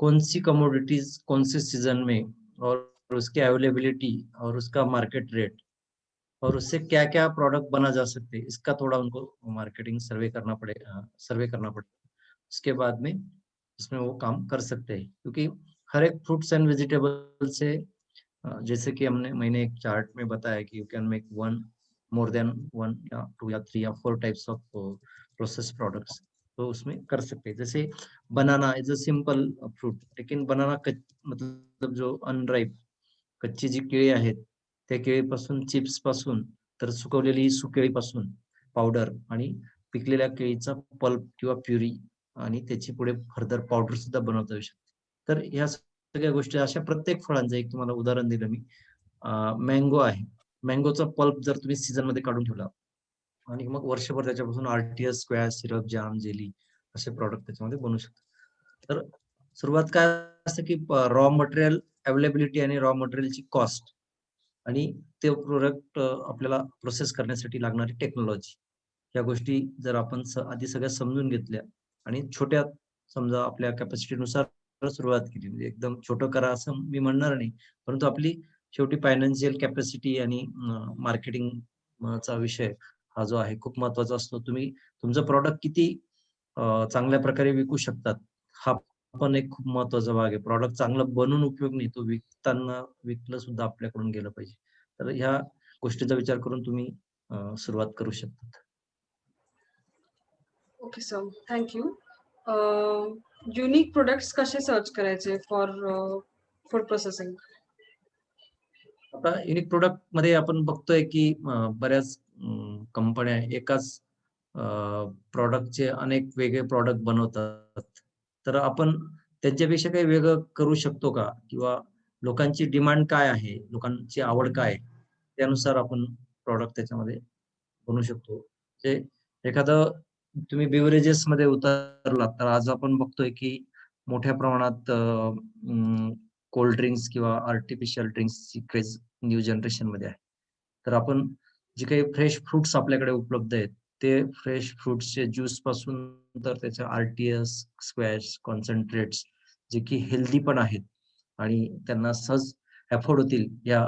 कौन सी कमोडिटीज कौन से सीजन में, और उसकी अवेलेबिलिटी और उसका मार्केट रेट, और उससे क्या क्या प्रोडक्ट बना जा सकते हैं, इसका थोड़ा उनको मार्केटिंग सर्वे करना पड़ेगा। उसके बाद में इसमें वो काम कर सकते हैं, क्योंकि हर एक फ्रूट्स एंड वेजिटेबल से जैसे कि मैंने एक चार्ट में बताया कि you can make more then 1 या 2 या 3 या 4 टाइप्स ऑफ प्रोसेस प्रोडक्ट्स, तो उसमें कर सकते हैं। जैसे बनाना इज अ सिंपल फ्रूट, लेकिन बनाना मतलब जो अनराइप कच्ची जी केळी आहेत, त्या केळीपासून चिप्स पासून तर सुकवलेली सुकेळीपासून पावडर आणि पिकलेल्या केळीचा पल्प किंवा प्युरी, आणि त्याची पुढे फर्दर पावडर सुद्धा बनवता येऊ शकते। तर ह्या सगळ्या गोष्टी, अशा प्रत्येक फळांचं एक तुम्हाला उदाहरण दिलं मी। मँगो आहे, मँगोचा पल्प जर तुम्ही सीझन मध्ये काढून ठेवला आणि मग वर्षभर त्याच्यापासून आरटीएस, स्क्वॅश, सिरप, जाम, जेली असे प्रॉडक्ट त्याच्यामध्ये बनू शकतात। तर सुरुवात काय असतं की रॉ मटेरियल अवेलेबिलिटी आणि रॉ मटेरियलची कॉस्ट आणि ते प्रोडक्ट आपल्याला प्रोसेस करण्यासाठी लागणारी टेक्नॉलॉजी, या गोष्टी जर आपण आधी सगळ्या समजून घेतल्या आणि छोट्या समजा आपल्या कॅपॅसिटीनुसार सुरुवात केली, म्हणजे एकदम छोटं करा असं मी म्हणणार नाही, परंतु आपली शेवटी फायनान्शियल कॅपॅसिटी आणि मार्केटिंग चा विषय हा जो आहे खूप महत्वाचा असतो। तुम्ही तुमचं प्रॉडक्ट किती चांगल्या प्रकारे विकू शकतात, हा पण एक खूप महत्वाचा भाग आहे. प्रॉडक्ट चांगलं बनवून उपयोग नाही, तो विकलं सुद्धा आपल्याकडून गेलं पाहिजे. तर ह्या गोष्टीचा विचार करून तुम्ही सुरुवात करू शकता. Okay sir, thank you. Unique products कसे सर्च करायचे फॉर फूड प्रोसेसिंग? आता युनिक प्रोडक्ट मध्ये आपण बघतोय की बऱ्याच कंपन्या एकाच प्रॉडक्टचे अनेक वेगळे प्रॉडक्ट बनवतात. तर आपण त्यांच्यापेक्षा काही वेगळं करू शकतो का? किंवा लोकांची डिमांड काय आहे? लोकांची आवड काय आहे? त्यानुसार आपण प्रॉडक्ट त्याच्यामध्ये बनवू शकतो. ते एखादं तुम्ही बेव्हरेजेस मध्ये उतरलात, तर आज आपण बघतोय की मोठ्या प्रमाणात कोल्ड ड्रिंक्स किंवा आर्टिफिशियल ड्रिंक्सची क्रेज न्यू जनरेशन मध्ये आहे. तर आपण जे काही फ्रेश फ्रुट्स आपल्याकडे उपलब्ध आहेत, ते फ्रेश फ्रुट्सचे ज्यूस पासून तर त्याच्या आर-टी-एस, स्क्वॅश, कॉन्सन्ट्रेट्स जे की हेल्दी पण आहेत आणि त्यांना सहज अफोर्ड होतील या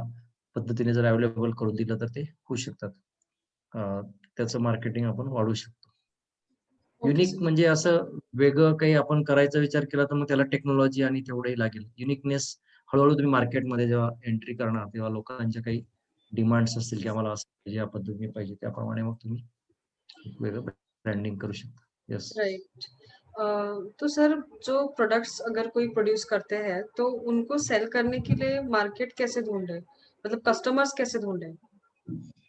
पद्धतीने जर अवेलेबल करून दिलं तर ते होऊ शकतात. त्याचं मार्केटिंग आपण वाढवू शकतो. Okay unique sir. म्हणजे असं वेगळं काही आपण करायचा विचार केला तर मग त्याला टेक्नॉलॉजी आणि तेवढंही लागेल. युनिकनेस हळू-हळू तुम्ही मार्केटमध्ये जेव्हा एंट्री करणार तेव्हा लोकांच्या काही डिमांड्स असतील की आम्हाला असं पाहिजे, या पद्धतीने पाहिजे, त्याप्रमाणे मग तुम्ही एक वेगळं ब्रँडिंग करू शकता. येस. राइट. तो सर, जो प्रोडक्ट्स अगर कोई प्रोड्यूस करते हैं तो उनको सेल करने के लिए मार्केट कैसे ढूंढे, मतलब कस्टमर्स कैसे ढूंढे?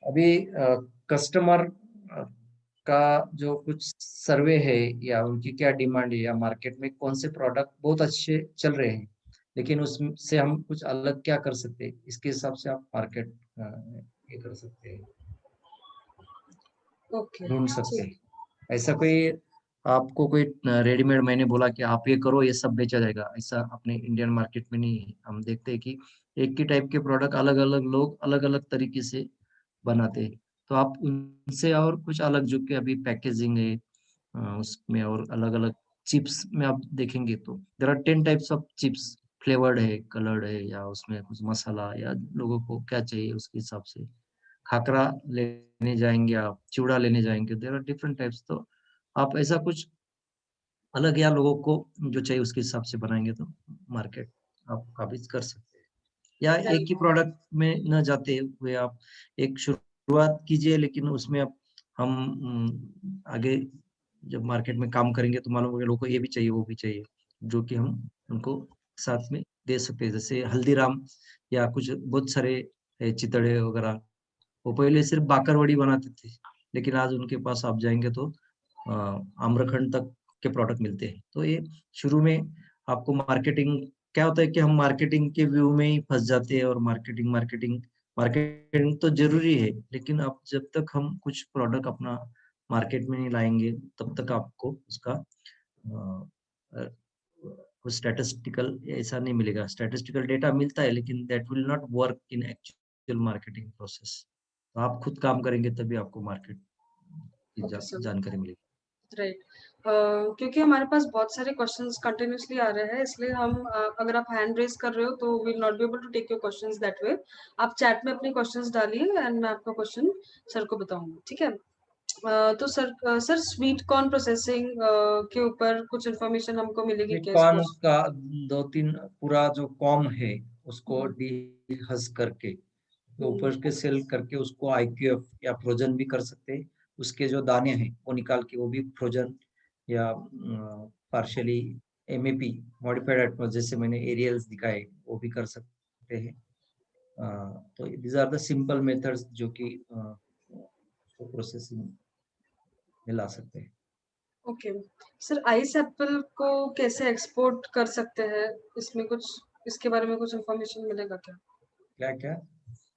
अभी कस्टमर का जो कुछ सर्वे है या उनकी क्या डिमांड है या मार्केट में कौन से प्रोडक्ट बहुत अच्छे चल रहे हैं, लेकिन उससे हम कुछ अलग क्या कर सकते हैं, इसके हिसाब से आप मार्केट ये कर सकते हैं, ओके, ढूंढ सकते ठीक. हैं। ऐसा कोई आपको कोई रेडीमेड मैंने बोला कि आप ये करो ये सब बेचा जाएगा, ऐसा अपने इंडियन मार्केट में नहीं है। हम देखते हैं कि एक ही टाइप के प्रोडक्ट अलग अलग लोग अलग अलग तरीके से बनाते हैं। तो आप उनसे और कुछ अलग जो कि अभी पैकेजिंग है उसमें और अलग अलग चिप्स में आप देखेंगे तो there are 10 types of chips, flavoured है, कलर्ड है, या उसमें कुछ मसाला या लोगों को क्या चाहिए उसके हिसाब से खाकरा लेने जाएंगे, आप चिवड़ा लेने जाएंगे, देर आर डिफरेंट टाइप्स। तो आप ऐसा कुछ अलग या लोगों को जो चाहिए उसके हिसाब से बनाएंगे तो मार्केट आप काबिज कर सकते हैं। या एक राइट. ही प्रोडक्ट में न जाते हुए आप एक शुरुआत कीजिए, लेकिन उसमें अब हम आगे जब मार्केट में काम करेंगे तो मालूम होगा लोगों को ये भी चाहिए वो भी चाहिए, जो कि हम उनको साथ में दे सकते हैं। जैसे हल्दीराम या कुछ बहुत सारे चितड़े वगैरह, वो पहले सिर्फ बाकरवड़ी बनाते थे, लेकिन आज उनके पास आप जाएंगे तो अ, आम्रखंड तक के प्रोडक्ट मिलते हैं। तो ये शुरू में आपको मार्केटिंग, क्या होता है कि हम मार्केटिंग के व्यू में ही फंस जाते हैं, और मार्केटिंग मार्केटिंग मार्केटिंग तो जरूरी है, लेकिन आप जब तक हम कुछ प्रोडक्ट अपना मार्केट में नहीं लाएंगे तब तक आपको उसका स्टैटिस्टिकल ऐसा नहीं मिलेगा। स्टैटिस्टिकल डेटा मिलता है लेकिन that will not work in actual marketing process. तो आप खुद काम करेंगे तभी आपको मार्केट की ओके सर. जानकारी मिलेगी। राइट. क्योंकि हमारे पास बहुत सारे क्वेश्चंस कंटिन्यूअसली आ रहे हैं, इसलिए हम अगर आप हैंड रेज कर रहे हो तो will not be able to take your questions that way. आप चैट में अपने क्वेश्चंस डालिए एंड मैं आपका क्वेश्चन सर को बताऊंगी, ठीक है? तो सर स्वीट कॉर्न प्रोसेसिंग के ऊपर कुछ इन्फॉर्मेशन हमको मिलेगी क्या इस बिटकॉइन कोर्स? का 2-3 पूरा जो कॉम है उसको डीहस करके तो ऊपर के सेल करके उसको आईक्यूएफ या फ्रोजन भी कर सकते हैं। उसके जो दाने हैं वो निकाल के वो भी फ्रोजन या पार्शियली एमएपी मॉडिफाइड एटमॉस जैसे मैंने एरियल्स दिखाए वो भी कर सकते हैं। तो these are the simple methods जो कि प्रोसेसिंग में ला सकते हैं। ओके. सर आइस एप्पल को कैसे एक्सपोर्ट कर सकते हैं, इसमें कुछ इसके बारे में कुछ इन्फॉर्मेशन मिलेगा क्या? क्या क्या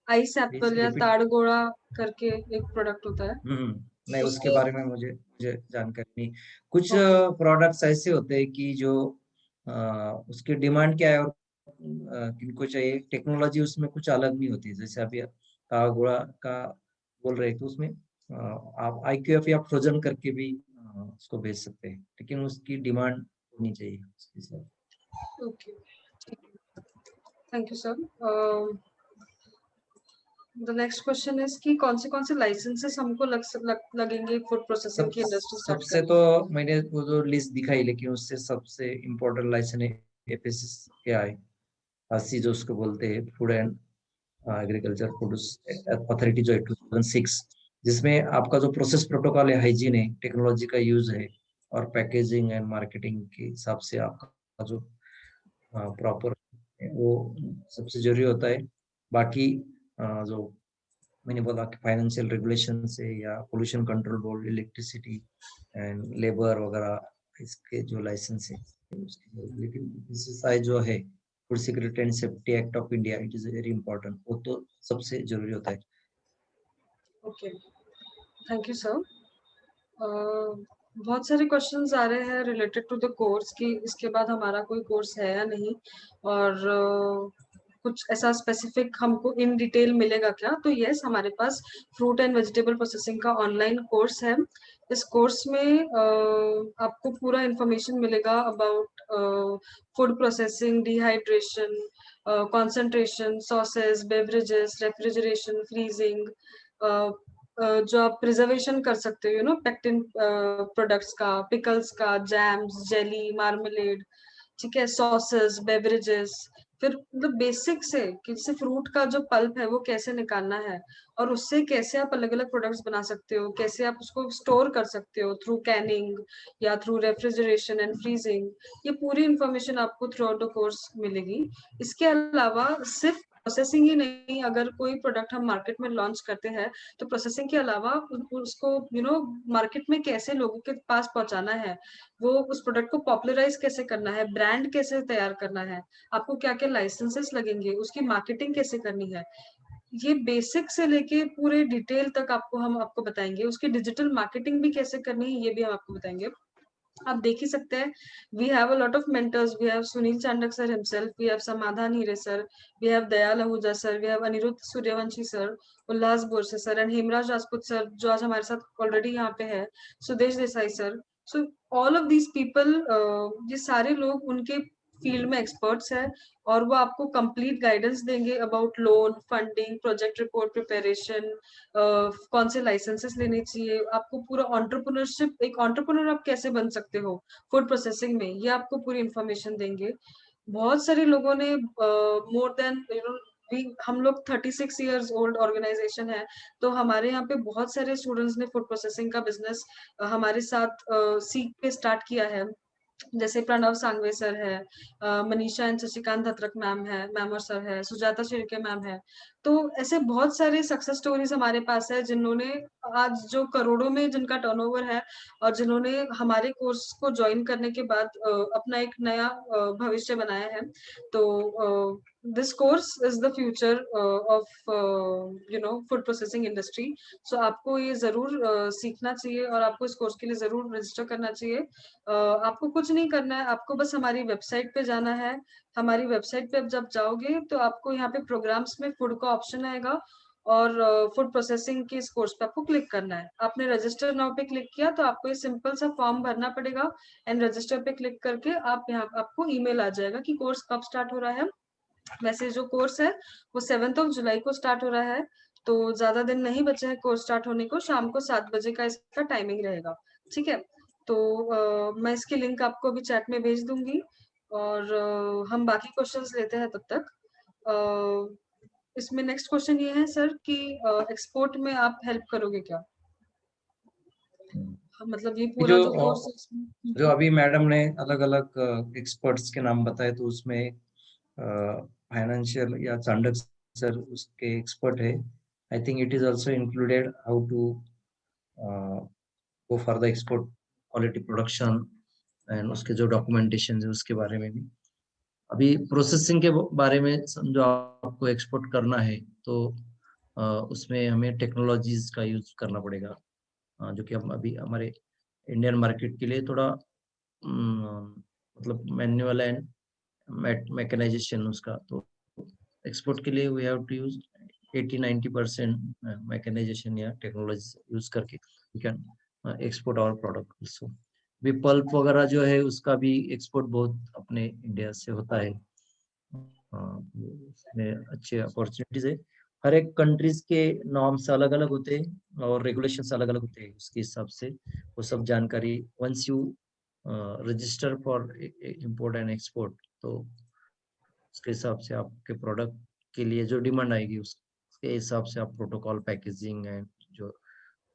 आइस प्लीज एप्पल या रिपीट। ताड़गोड़ा करके एक प्रोडक्ट होता है, नहीं उसके उसको. बारे में मुझे जानकारी नहीं। कुछ ओके. प्रोडक्ट्स ऐसे होते हैं कि जो उसकी डिमांड क्या है और किनको चाहिए, टेक्नोलॉजी उसमें कुछ अलग नहीं होती। जैसे अभी गुड़ा का बोल रहे हैं तो उसमें आप आईक्यूएफ या फ्रोजन करके भी उसको भेज सकते हैं, लेकिन उसकी डिमांड होनी चाहिए उसके साथ। Okay. Thank you sir. The next question is कि कौन से लाइसेंसेस हमको लगेंगे फूड प्रोसेसिंग की इंडस्ट्री स्टार्ट सबसे करने तो मैंने वो जो लिस्ट दिखाई, लेकिन उससे सबसे इम्पोर्टेंट लाइसेंस है FSSAI, फासी जो उसको बोलते हैं, food and agriculture produce authority, जो है 2006, जिसमें आपका जो प्रोसेस प्रोटोकॉल है, हाइजीन है, टेक्नोलॉजी का यूज है, और पैकेजिंग एंड मार्केटिंग के हिसाब से आपका जो प्रॉपर वो सबसे जरूरी होता है। बाकी जो मैंने बोला कि फाइनेंशियल रेगुलेशन से या pollution control board, electricity and labour वगैरह, इसके जो लाइसेंस है उसकी, लेकिन BCCI जो है, food security and safety act of India, it is very important, वो तो सबसे जरूरी होता है। Okay, thank you sir. बहुत सारे क्वेश्चंस आ रहे हैं रिलेटेड टू द कोर्स कि इसके बाद हमारा कोई कोर्स है या नहीं, और कुछ ऐसा स्पेसिफिक हमको इन डिटेल मिलेगा क्या? तो यस, हमारे पास फ्रूट एंड वेजिटेबल प्रोसेसिंग का ऑनलाइन कोर्स है। इस कोर्स में आपको पूरा इंफॉर्मेशन मिलेगा about food processing, dehydration, concentration, sauces, beverages, refrigeration, freezing, जो आप प्रिजर्वेशन कर सकते हो, यू नो, पेक्टिन प्रोडक्ट्स का, पिकल्स का, जैम्स, जेली, मार्मलेड, ठीक है, सॉसेस, बेवरेजेस। फिर मतलब बेसिक से कि जैसे फ्रूट का जो पल्प है वो कैसे निकालना है, और उससे कैसे आप अलग अलग प्रोडक्ट्स बना सकते हो, कैसे आप उसको स्टोर कर सकते हो थ्रू कैनिंग या थ्रू रेफ्रिजरेशन एंड फ्रीजिंग, ये पूरी इंफॉर्मेशन आपको थ्रू आउट द कोर्स मिलेगी। इसके अलावा सिर्फ प्रोसेसिंग ही नहीं, अगर कोई प्रोडक्ट हम मार्केट में लॉन्च करते हैं तो प्रोसेसिंग के अलावा उसको यू नो मार्केट में कैसे लोगों के पास पहुंचाना है, वो उस प्रोडक्ट को पॉपुलराइज कैसे करना है, ब्रांड कैसे तैयार करना है, आपको क्या क्या लाइसेंसेस लगेंगे, उसकी मार्केटिंग कैसे करनी है, ये बेसिक से लेके पूरे डिटेल तक हम आपको बताएंगे। उसकी डिजिटल मार्केटिंग भी कैसे करनी है ये भी हम आपको बताएंगे। आप देख ही सकते हैं, we have a lot of mentors, we have Sunil Chandak sir himself, we have Samadhan Hire sir, we have Dayal Ahuja sir, we have Aniruddha Suryavanshi sir, Ullas Borse sir and Hemraj Rajput sir जो आज हमारे साथ ऑलरेडी यहाँ पे है, Sudesh Desai sir. So all of these people, ये सारे लोग उनके फील्ड में एक्सपर्ट्स हैं, और वो आपको कंप्लीट गाइडेंस देंगे about loan, funding, project report preparation, कौन से लाइसेंसेस लेने चाहिए, आपको पूरा एंटरप्रेन्योरशिप, एक एंटरप्रेन्योर आप कैसे बन सकते हो फूड प्रोसेसिंग में, ये आपको पूरी इंफॉर्मेशन देंगे। बहुत सारे लोगों ने मोर देन यू नो, हम लोग 36 इयर्स ओल्ड ऑर्गेनाइजेशन है, तो हमारे यहाँ पे बहुत सारे स्टूडेंट्स ने फूड प्रोसेसिंग का बिजनेस हमारे साथ सीख के स्टार्ट किया है। जैसे प्रणव सांगवे सर है, मनीषा एंड शशिकांत धत्रक मैम है, मैम और सर है, सुजाता शिर्के मैम है। तो ऐसे बहुत सारे सक्सेस स्टोरीज हमारे पास है, जिन्होंने आज जो करोड़ों में जिनका टर्नओवर है, और जिन्होंने हमारे कोर्स को ज्वाइन करने के बाद अपना एक नया भविष्य बनाया है। तो this course is the future of you know food processing industry. So आपको ये जरूर सीखना चाहिए, और आपको इस कोर्स के लिए जरूर रजिस्टर करना चाहिए। आपको कुछ नहीं करना है, आपको बस हमारी वेबसाइट पे जाना है। हमारी वेबसाइट पे अब जब जाओगे तो आपको यहाँ पे प्रोग्राम्स में फूड का ऑप्शन आएगा, और फूड प्रोसेसिंग के इस कोर्स पे आपको क्लिक करना है। आपने रजिस्टर नाउ पे क्लिक किया तो आपको ये सिंपल सा फॉर्म भरना पड़ेगा, एंड रजिस्टर पे क्लिक करके आप यहाँ आपको ईमेल आ जाएगा कि कोर्स कब स्टार्ट हो रहा है। वैसे जो कोर्स है वो 7 जुलाई को स्टार्ट हो रहा है, तो ज्यादा दिन नहीं बचे हैं कोर्स स्टार्ट होने को। शाम को 7 बजे का इसका टाइमिंग रहेगा, ठीक है। तो मैं इसकी लिंक आपको अभी चैट में भेज दूंगी, और हम बाकी क्वेश्चंस लेते हैं तब तक। इसमें नेक्स्ट क्वेश्चन ये है सर कि एक्सपोर्ट में आप हेल्प करोगे क्या? मतलब ये पूरा जो जो कोर्स जो अभी मैडम ने अलग अलग एक्सपर्ट्स के नाम बताए, तो उसमें फाइनेंशियल या चांडक सर उसके एक्सपर्ट है। I think it is also included how to go for the export quality production, and उसके जो डॉक्यूमेंटेशन है उसके बारे में भी। अभी प्रोसेसिंग के बारे में जो आपको एक्सपोर्ट करना है, तो उसमें हमें टेक्नोलॉजीज का यूज करना पड़ेगा, जो कि हम अभी हमारे इंडियन मार्केट के लिए थोड़ा मतलब मैनुअल एंड मैकेनाइजेशन उसका, तो एक्सपोर्ट के लिए we have to use 80-90% mechanisation या टेक्नोलॉजी यूज करके we can export our product also. भी पल्प वगैरह जो है उसका भी एक्सपोर्ट बहुत अपने इंडिया से होता है, उसमें अच्छे अपॉर्चुनिटीज है। हर एक कंट्रीज के नॉर्म्स अलग अलग होते हैं और रेगुलेशंस अलग अलग होते हैं, उसके हिसाब से वो सब जानकारी once you register for import and export, तो उसके हिसाब से आपके प्रोडक्ट के लिए जो डिमांड आएगी उसके हिसाब से आप प्रोटोकॉल, पैकेजिंग एंड जो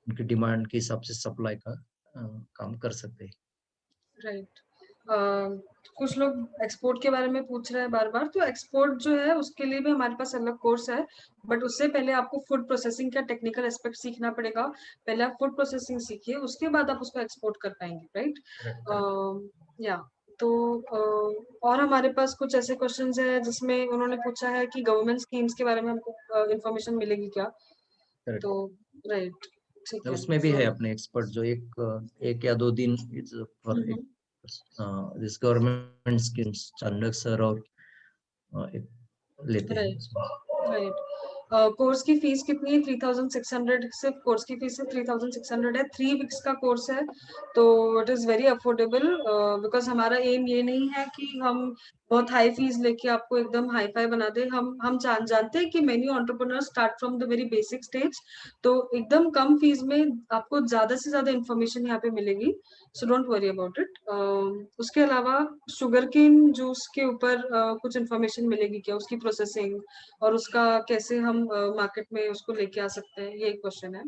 उनकी डिमांड के हिसाब से सप्लाई का काम कर सकते हैं। राइट। कुछ लोग एक्सपोर्ट के बारे में पूछ रहे हैं बार-बार, तो एक्सपोर्ट जो है उसके लिए भी हमारे पास अलग कोर्स है, बट उससे पहले आपको फूड प्रोसेसिंग का टेक्निकल एस्पेक्ट सीखना पड़ेगा। पहले आप फूड प्रोसेसिंग सीखिए, उसके बाद आप उसको एक्सपोर्ट कर पाएँगे, राइट? या तो और हमारे पास कुछ ऐसे क्वेश्चंस हैं जिसमें उन्होंने पूछा है कि गवर्नमेंट स्कीम्स के बारे में हमको इन्फॉर्मेशन मिलेगी क्या? करेक्ट। तो राइट, ठीक है। उसमें भी है So, अपने एक्सपर्ट जो एक या 2 दिन for hmm, this government schemes Chandak sir और एक लेते हैं राइट। उसमें। राइट। कोर्स की फीस कितनी है? 3600 सिर्फ कोर्स की फीस है, 3600 है। 3 वीक्स का कोर्स है, तो it is very affordable, because हमारा एम ये नहीं है कि हम बहुत हाई फीस लेके आपको एकदम हाई फाई बना दे। हम जानते हैं कि many entrepreneur start from the very basic stage, तो एकदम कम फीस में आपको ज्यादा से ज्यादा इन्फॉर्मेशन यहाँ पे मिलेगी, so don't worry about it. उसके अलावा शुगर केन जूस के ऊपर कुछ इन्फॉर्मेशन मिलेगी क्या? उसकी प्रोसेसिंग और उसका कैसे हम मार्केट में उसको लेके आ सकते हैं, ये एक क्वेश्चन है।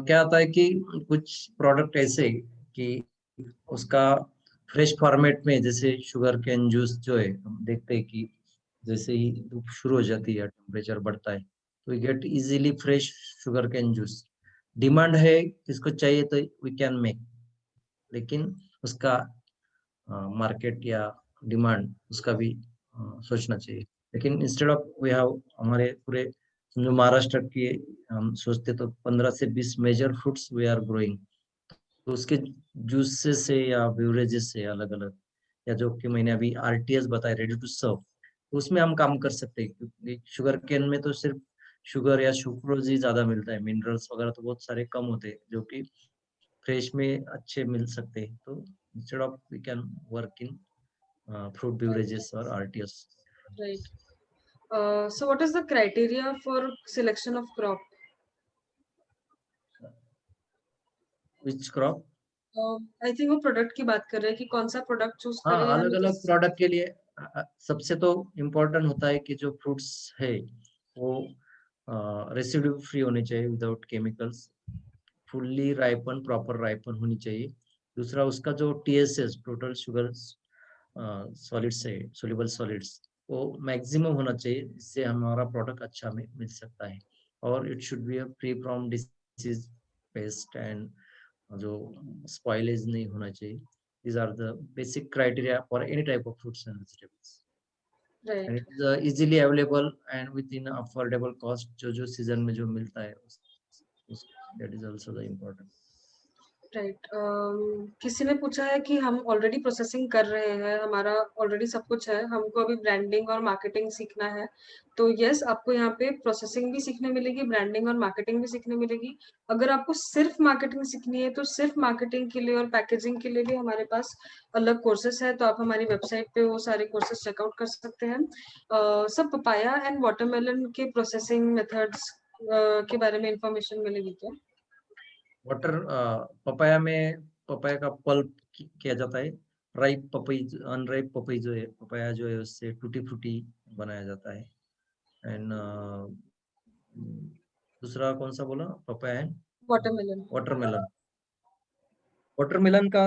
क्या होता है कि कुछ प्रोडक्ट ऐसे कि उसका फ्रेश फॉर्मेट में, जैसे शुगर कैन जूस जो है, हम देखते हैं कि जैसे ही धूप शुरू हो जाती है, टेम्परेचर बढ़ता है, तो we get easily fresh sugarcane juice. Demand है, किसको चाहिए तो वी कैन मेक, लेकिन उसका मार्केट या डिमांड उसका भी सोचना चाहिए। लेकिन इंस्टेड ऑफ वी हैव हमारे पूरे जो महाराष्ट्र की हम सोचते तो 15 से 20 major fruits we are growing, तो उसके जूसेस से या बेवरेजेस से अलग अलग, या जो कि मैंने अभी आरटीएस बताया, रेडी टू सर्व, तो उसमें हम काम कर सकते हैं, क्योंकि शुगर केन में तो सिर्फ शुगर या सुक्रोज ही ज्यादा मिलता है, मिनरल्स वगैरह तो बहुत सारे कम होते हैं जो कि फ्रेश में अच्छे मिल सकते हैं। तो instead of we can work in fruit beverages or RTS. Right. So what is the criteria for selection of crop? Which crop? I think वो प्रोडक्ट की बात कर रहे हैं कि कौन सा प्रोडक्ट चूज हाँ, करें अलग हम अलग किस। प्रोडक्ट के लिए सबसे तो इम्पोर्टेंट होता है कि जो फ्रूट्स है वो रेसिड्यू फ्री होने चाहिए, without chemicals, fully ripen, proper ripen होनी चाहिए। दूसरा, उसका जो TSS, टोटल शुगर सॉलिड्स है, सोल्यूबल सॉलिड्स, वो मैक्सिमम होना चाहिए, इससे हमारा प्रोडक्ट अच्छा में मिल सकता है। और it should B free from disease, paste and जो स्पॉइलेज नहीं होना चाहिए। These are the basic criteria for any type of fruits and vegetables. And right. it is easily available and within affordable cost, जो season में जो मिलता है, that is also the important. Right. किसी ने पूछा है कि हम ऑलरेडी प्रोसेसिंग कर रहे हैं, हमारा ऑलरेडी सब कुछ है, हमको अभी ब्रांडिंग और मार्केटिंग सीखना है। तो यस, आपको यहाँ पे प्रोसेसिंग भी सीखने मिलेगी, ब्रांडिंग और मार्केटिंग भी सीखने मिलेगी। अगर आपको सिर्फ मार्केटिंग सीखनी है तो सिर्फ मार्केटिंग के लिए और पैकेजिंग के लिए भी हमारे पास अलग कोर्सेस है, तो आप हमारी वेबसाइट पे वो सारे कोर्सेस चेकआउट कर सकते हैं। सब पपाया एंड वाटरमेलन के प्रोसेसिंग मेथड्स के बारे में इंफॉर्मेशन मिलेगी क्या? पपाया में पपाया का पल्प किया जाता है। राइप पपई, अनराइप पपई जो है, पपाया जो है उससे टूटी फ्रूटी बनाया जाता है। एंड दूसरा कौन सा बोला? पपाया है, वाटरमेलन। वाटरमेलन। वाटरमेलन का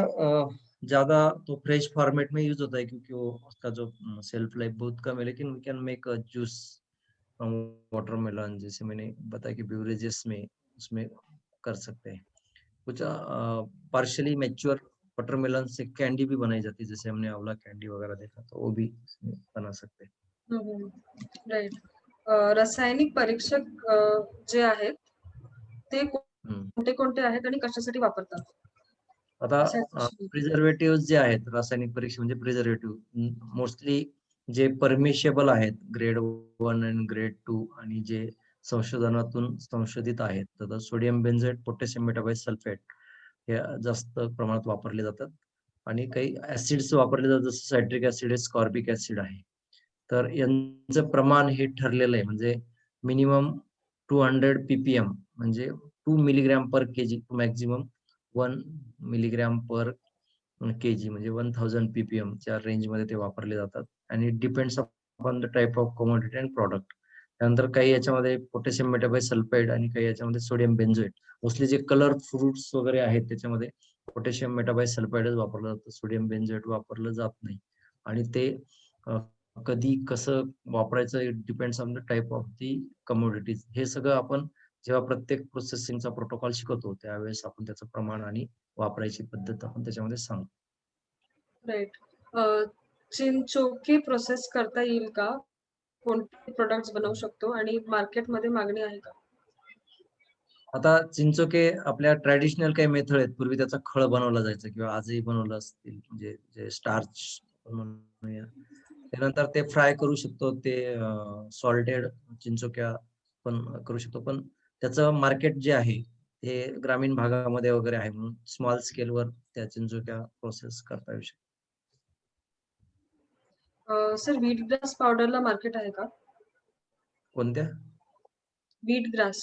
ज्यादा तो फ्रेश फॉर्मेट में यूज होता है, क्योंकि वो उसका जो सेल्फ लाइफ बहुत कम है, लेकिन we can make a juice from watermelon, जैसे मैंने बताया कि बेवरेजेस में उसमें कर सकते हैं। कुछ पार्शियली मैच्योर वाटरमेलन से कैंडी भी बनाई जाती है, जैसे हमने आंवला कैंडी वगैरह देखा, तो वो भी इसमें बना सकते हैं। राइट। रासायनिक परीक्षक जे आहेत ते कोणते कोणते आहेत आणि कशासाठी वापरतात? आता असा एक प्रश्न आहे. प्रिझर्वेटिव्ह जे आहेत, रासायनिक परीक्षा म्हणजे प्रिझर्वेटिव्ह मोस्टली जे परमिशेबल आहेत, ग्रेड 1 आणि ग्रेड 2, आणि जे संशोधनातून संशोधित आहेत, तर सोडियम बेन्झोएट, पोटॅशियम मेटाबाइट सल्फेट हे जास्त प्रमाणात वापरले जातात. आणि काही ऍसिड्स वापरले जातात, जसं सायट्रिक ऍसिड आहे, स्कॉर्बिक ऍसिड आहे. तर यांचं प्रमाण हे ठरलेलं आहे, म्हणजे मिनिमम 200 ppm म्हणजे 2 मिलीग्रॅम पर केजी टू मॅक्झिमम 1 मिलीग्रॅम पर केजी म्हणजे 1000 ppm च्या रेंजमध्ये ते वापरले जातात आणि depends upon the type of commodity and product. त्यानंतर काही याच्यामध्ये पोटॅशियम मेटाबायसल्फाइड आणि काही याच्यामध्ये सोडियम बेन्झोएट. मोस्टली जे कलर फ्रुट्स वगैरे आहेत त्याच्यामध्ये पोटॅशियम मेटाबायसल्फाइडच वापरलं जातं, सोडियम बेन्झोएट वापरलं जात नाही. आणि ते कधी कसं वापरायचं it depends on the type of the commodities. हे सगळं आपण जेव्हा प्रत्येक प्रोसेसिंगचा प्रोटोकॉल शिकवतो त्यावेळेस आपण त्याचं प्रमाण आणि वापरायची पद्धत आपण त्याच्यामध्ये सांगतो. राईट. चिंचोके प्रोसेस करता येईल का? कोणते प्रोडक्ट्स बनवू शकतो आणि मार्केटमध्ये मागणी आहे का? आता चिंचोके आपल्या ट्रॅडिशनल काही मेथड आहेत. पूर्वी त्याचा खळ बनवला जायचा किंवा आजही बनवलं असतील म्हणजे जे स्टार्च म्हणूया. त्यानंतर ते फ्राय करू शकतो. ते सॉल्टेड चिंचोक्या पण करू शकतो. पण त्याचं मार्केट जे आहे ते ग्रामीण भागामध्ये वगैरे आहे म्हणून स्मॉल स्केलवर त्या चिंचोक्या प्रोसेस करता येऊ शकतो. सर व्हीट ग्रास पावडरला मार्केट आहे का? कोणत्या? Wheat grass.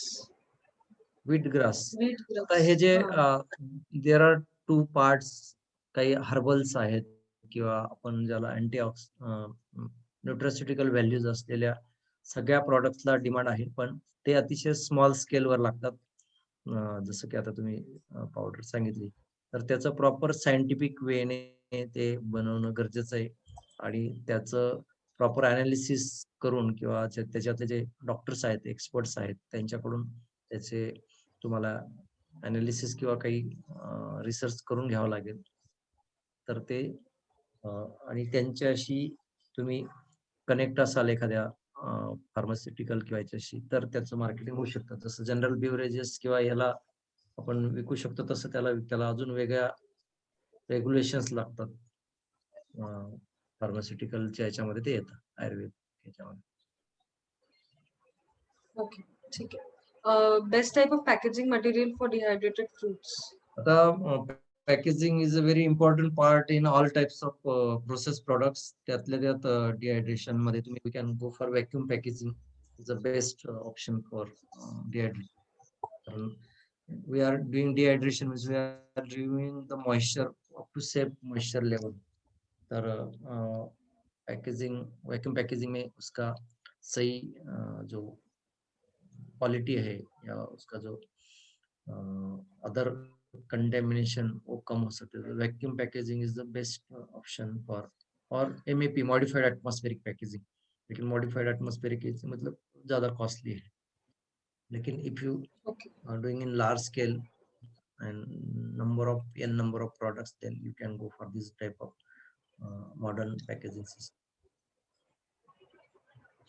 Wheat grass. Wheat आता हे ग्रास. जे हां. There are 2 parts. काही हर्बल्स आहेत किंवा आपण ज्याला न्यूट्रास्युटिकल व्हॅल्यूज असलेल्या सगळ्या प्रॉडक्ट्सला डिमांड आहे, पण ते अतिशय स्मॉल स्केलवर लागतात. जसं की आता तुम्ही पावडर सांगितली, तर त्याचं प्रॉपर सायंटिफिक वेने ते बनवणं गरजेचं आहे आणि त्याचं प्रॉपर अनालिसिस करून किंवा त्याच्यातले जे डॉक्टर्स आहेत, एक्सपर्ट्स आहेत, त्यांच्याकडून त्याचे तुम्हाला अनालिसिस किंवा काही रिसर्च करून घ्यावं लागेल. तर ते आणि त्यांच्याशी तुम्ही कनेक्ट असाल एखाद्या फार्मास्युटिकल किंवा याच्याशी, तर त्याचं मार्केटिंग होऊ शकतं. जसं जनरल बिव्हरेजेस किंवा याला आपण विकू शकतो तसं त्याला अजून वेगळ्या रेग्युलेशन्स लागतात. फार्मास्युटिकलच्या याच्यामध्ये ते येतं, आयुर्वेद याच्यामध्ये. ओके, ठीक आहे. Best type of packaging material for dehydrated fruits. आता packaging is a very important part in all types of process products. त्यातल्या त्यात डिहायड्रेशन मध्ये तुम्ही we can go for vacuum packaging is the best option for dehydration. We are doing dehydration, which we are removing the moisture up to save moisture level. तर packaging vacuum packaging में उसका सही जो quality है या उसका जो other contamination वो कम हो सकते हैं. Vacuum packaging is the best option for और MAP मॉडिफाइड एटमॉस्फेरिक पैकेजिंग. लेकिन मॉडिफाइड एटमॉस्फेरिक मतलब ज्यादा कॉस्टली है. लेकिन if you are doing in large scale and n number of products, then you can go for this type of modern packaging system.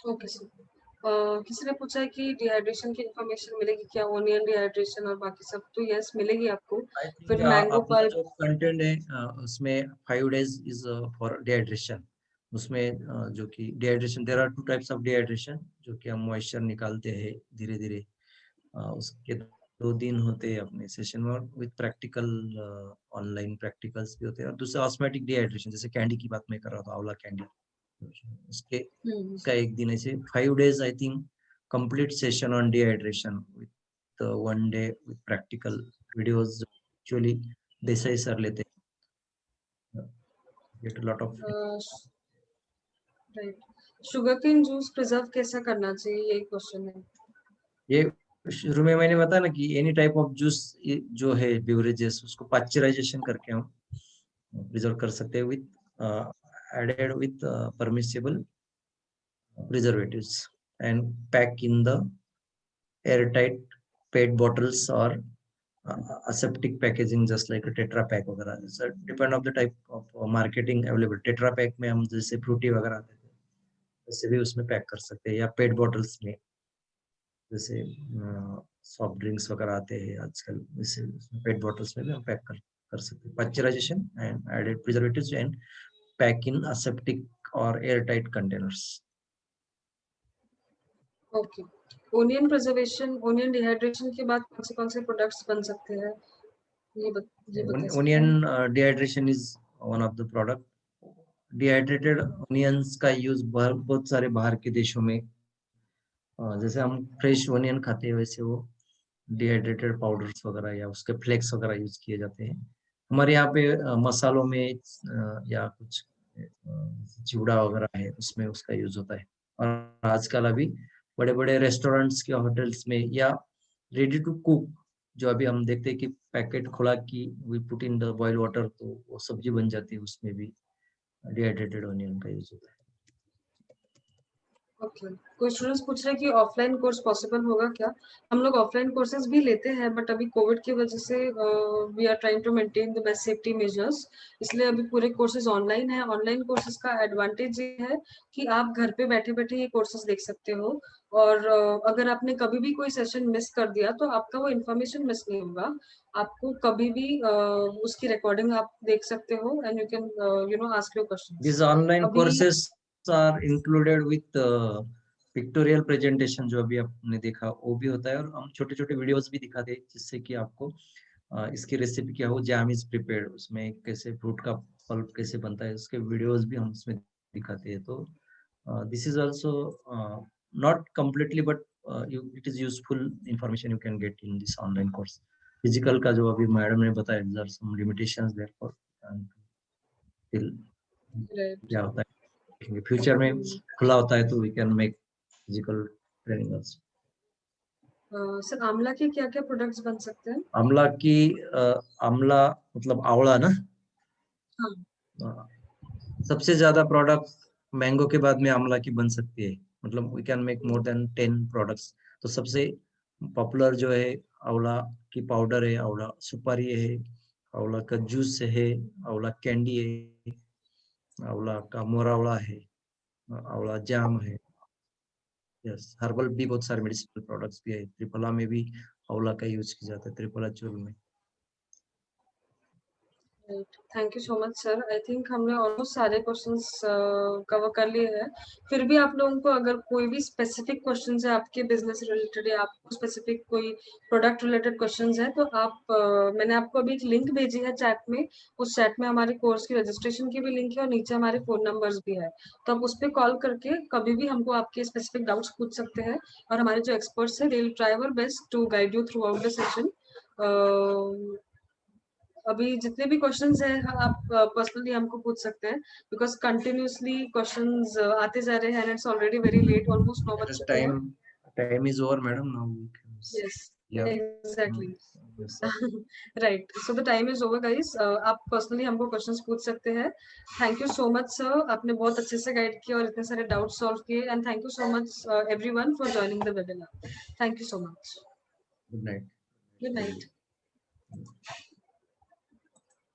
Okay sir. किसी ने पूछा है कि डिहाइड्रेशन की इंफॉर्मेशन मिलेगी क्या? ओनियन डिहाइड्रेशन और बाकी सब तो यस मिलेगी आपको. फिर मैंगो आपका पल्प. जो कंटेंट है उसमें 5 days इज फॉर डिहाइड्रेशन. उसमें जो कि dehydration there are 2 types of dehydration, जो कि हम मॉइस्चर निकालते हैं धीरे धीरे. उसके 2 दिन होते हैं अपने सेशन में विद प्रैक्टिकल, ऑनलाइन प्रैक्टिकल्स भी होते हैं. और दूसरा ऑस्मेटिक डिहाइड्रेशन, जैसे कैंडी की बात मैं कर रहा था, आंवला कैंडी, उसका 1 दिन. ऐसे 5 days I think complete session on dehydration with 1 day with practical videos actually Desai sir लेते हैं. Get a lot of. Right. Sugarcane juice preserve कैसा करना चाहिए, ये क्वेश्चन है. ये शुरू में मैंने बताया ना कि एनी टाइप ऑफ जूस जो है बेवरेजेस, उसको पाश्चराइजेशन करके हम प्रिजर्व कर सकते हैं with added with permissible preservatives and pack in the airtight PET bottles or aseptic packaging, just like a tetra pack वगैरह. So depend of the type of marketing available. tetra pack में हम जैसे Frooti वगैरह आते थे वैसे भी उसमें पैक कर सकते हैं, या पेट बॉटल्स में जैसे सॉफ्ट ड्रिंक्स वगैरह आते हैं आजकल, वैसे पेट बॉटल्स में भी हम पैक कर सकते हैं. Pasteurisation and added preservatives and pack in aseptic or airtight containers. Okay. Onion preservation, onion dehydration के बाद कौन से प्रोडक्ट्स बन सकते हैं, ये बता सकते Onion हैं? dehydration is one of the product. Dehydrated onions का यूज बहुत सारे बाहर के देशों में जैसे हम फ्रेश ओनियन खाते हैं वैसे वो डिहाइड्रेटेड पाउडर्स वगैरह या उसके फ्लेक्स वगैरह यूज किए जाते हैं। हमारे यहाँ पे मसालों में या कुछ चिवड़ा वगैरह है उसमें उसका यूज होता है। और आजकल अभी बड़े बड़े रेस्टोरेंट्स के होटल्स में या रेडी टू कुक जो अभी हम देखते हैं कि पैकेट खुला की we put in the boil water तो वो सब्जी बन जाती है, उसमें भी डिहाइड्रेटेड ओनियन का यूज होता है। ओके, कोई स्टूडेंट्स पूछ रहे हैं कि ऑफलाइन कोर्स पॉसिबल होगा क्या? हम लोग ऑफलाइन कोर्सेज भी लेते हैं बट अभी कोविड की वजह से we are trying to maintain the best safety measures, इसलिए अभी पूरे कोर्सेज ऑनलाइन है। ऑनलाइन कोर्सेज का एडवांटेज ये है कि आप घर पे बैठे बैठे ये कोर्सेज देख सकते हो और अगर आपने कभी भी कोई सेशन मिस कर दिया तो आपका वो इन्फॉर्मेशन मिस नहीं होगा। आपको कभी भी उसकी रिकॉर्डिंग आप देख सकते हो and you can ask your questions. These online courses are included with pictorial presentation जो अभी आपने देखा वो भी होता है, और हम छोटे छोटे वीडियोस भी दिखाते हैं जिससे कि आपको इसकी रेसिपी क्या हो, जैम इज प्रिपेयर्ड, उसमें कैसे फ्रूट का पल्प कैसे बनता है उसके वीडियोस भी हम इसमें दिखाते हैं। तो this is also not completely but it is useful information you can get in this online course. Physical का जो अभी मैडम ने बताया there are some limitations there for क्या होता है फ्यूचर में खुला होता है तो we can make physical training also. Sir amla के क्या क्या प्रोडक्ट्स बन सकते हैं? आंवला की आंवला मतलब आवला ना, हाँ, सबसे ज्यादा प्रोडक्ट मैंगो के बाद में आंवला की बन सकती है, मतलब we can make more than 10 products. तो सबसे पॉपुलर जो है आंवला की पाउडर है, आंवला सुपारी है, आंवला का जूस है, आंवला कैंडी है, आंवला का मोरावला है, आंवला जाम है। यस, हर्बल भी बहुत सारे मेडिसिनल प्रोडक्ट्स भी है। त्रिफला में भी आंवला का यूज किया जाता है, त्रिफला चूर्ण में। Thank you so much sir. I think हमने ऑलमोस्ट सारे क्वेश्चंस कवर कर लिए हैं। फिर भी आप लोगों को अगर कोई भी स्पेसिफिक क्वेश्चंस है आपके बिजनेस रिलेटेड या आपको स्पेसिफिक कोई प्रोडक्ट रिलेटेड क्वेश्चंस है तो आप मैंने आपको अभी एक लिंक भेजी है चैट में। उस चैट में हमारे कोर्स की रजिस्ट्रेशन की भी लिंक है और नीचे हमारे फोन नंबर्स भी है, तो आप उस पर कॉल करके कभी भी हमको आपके स्पेसिफिक डाउट्स पूछ सकते हैं और हमारे जो एक्सपर्ट्स हैं they will try our best to guide you throughout the session. अभी जितने भी क्वेश्चंस हैं आप पर्सनली हमको पूछ सकते हैं बिकॉज कंटिन्यूअसली क्वेश्चंस आते जा रहे हैं and it's already very late, almost 9 बज चुके हैं। Time is over madam, now yes yeah exactly right, so the time is over guys. आप पर्सनली हमको क्वेश्चंस पूछ सकते हैं। Thank you so much sir, आपने बहुत अच्छे से गाइड किया और इतने सारे डाउट सॉल्व किए and thank you so much everyone for joining the webinar. Thank you so much. Good night. Good night.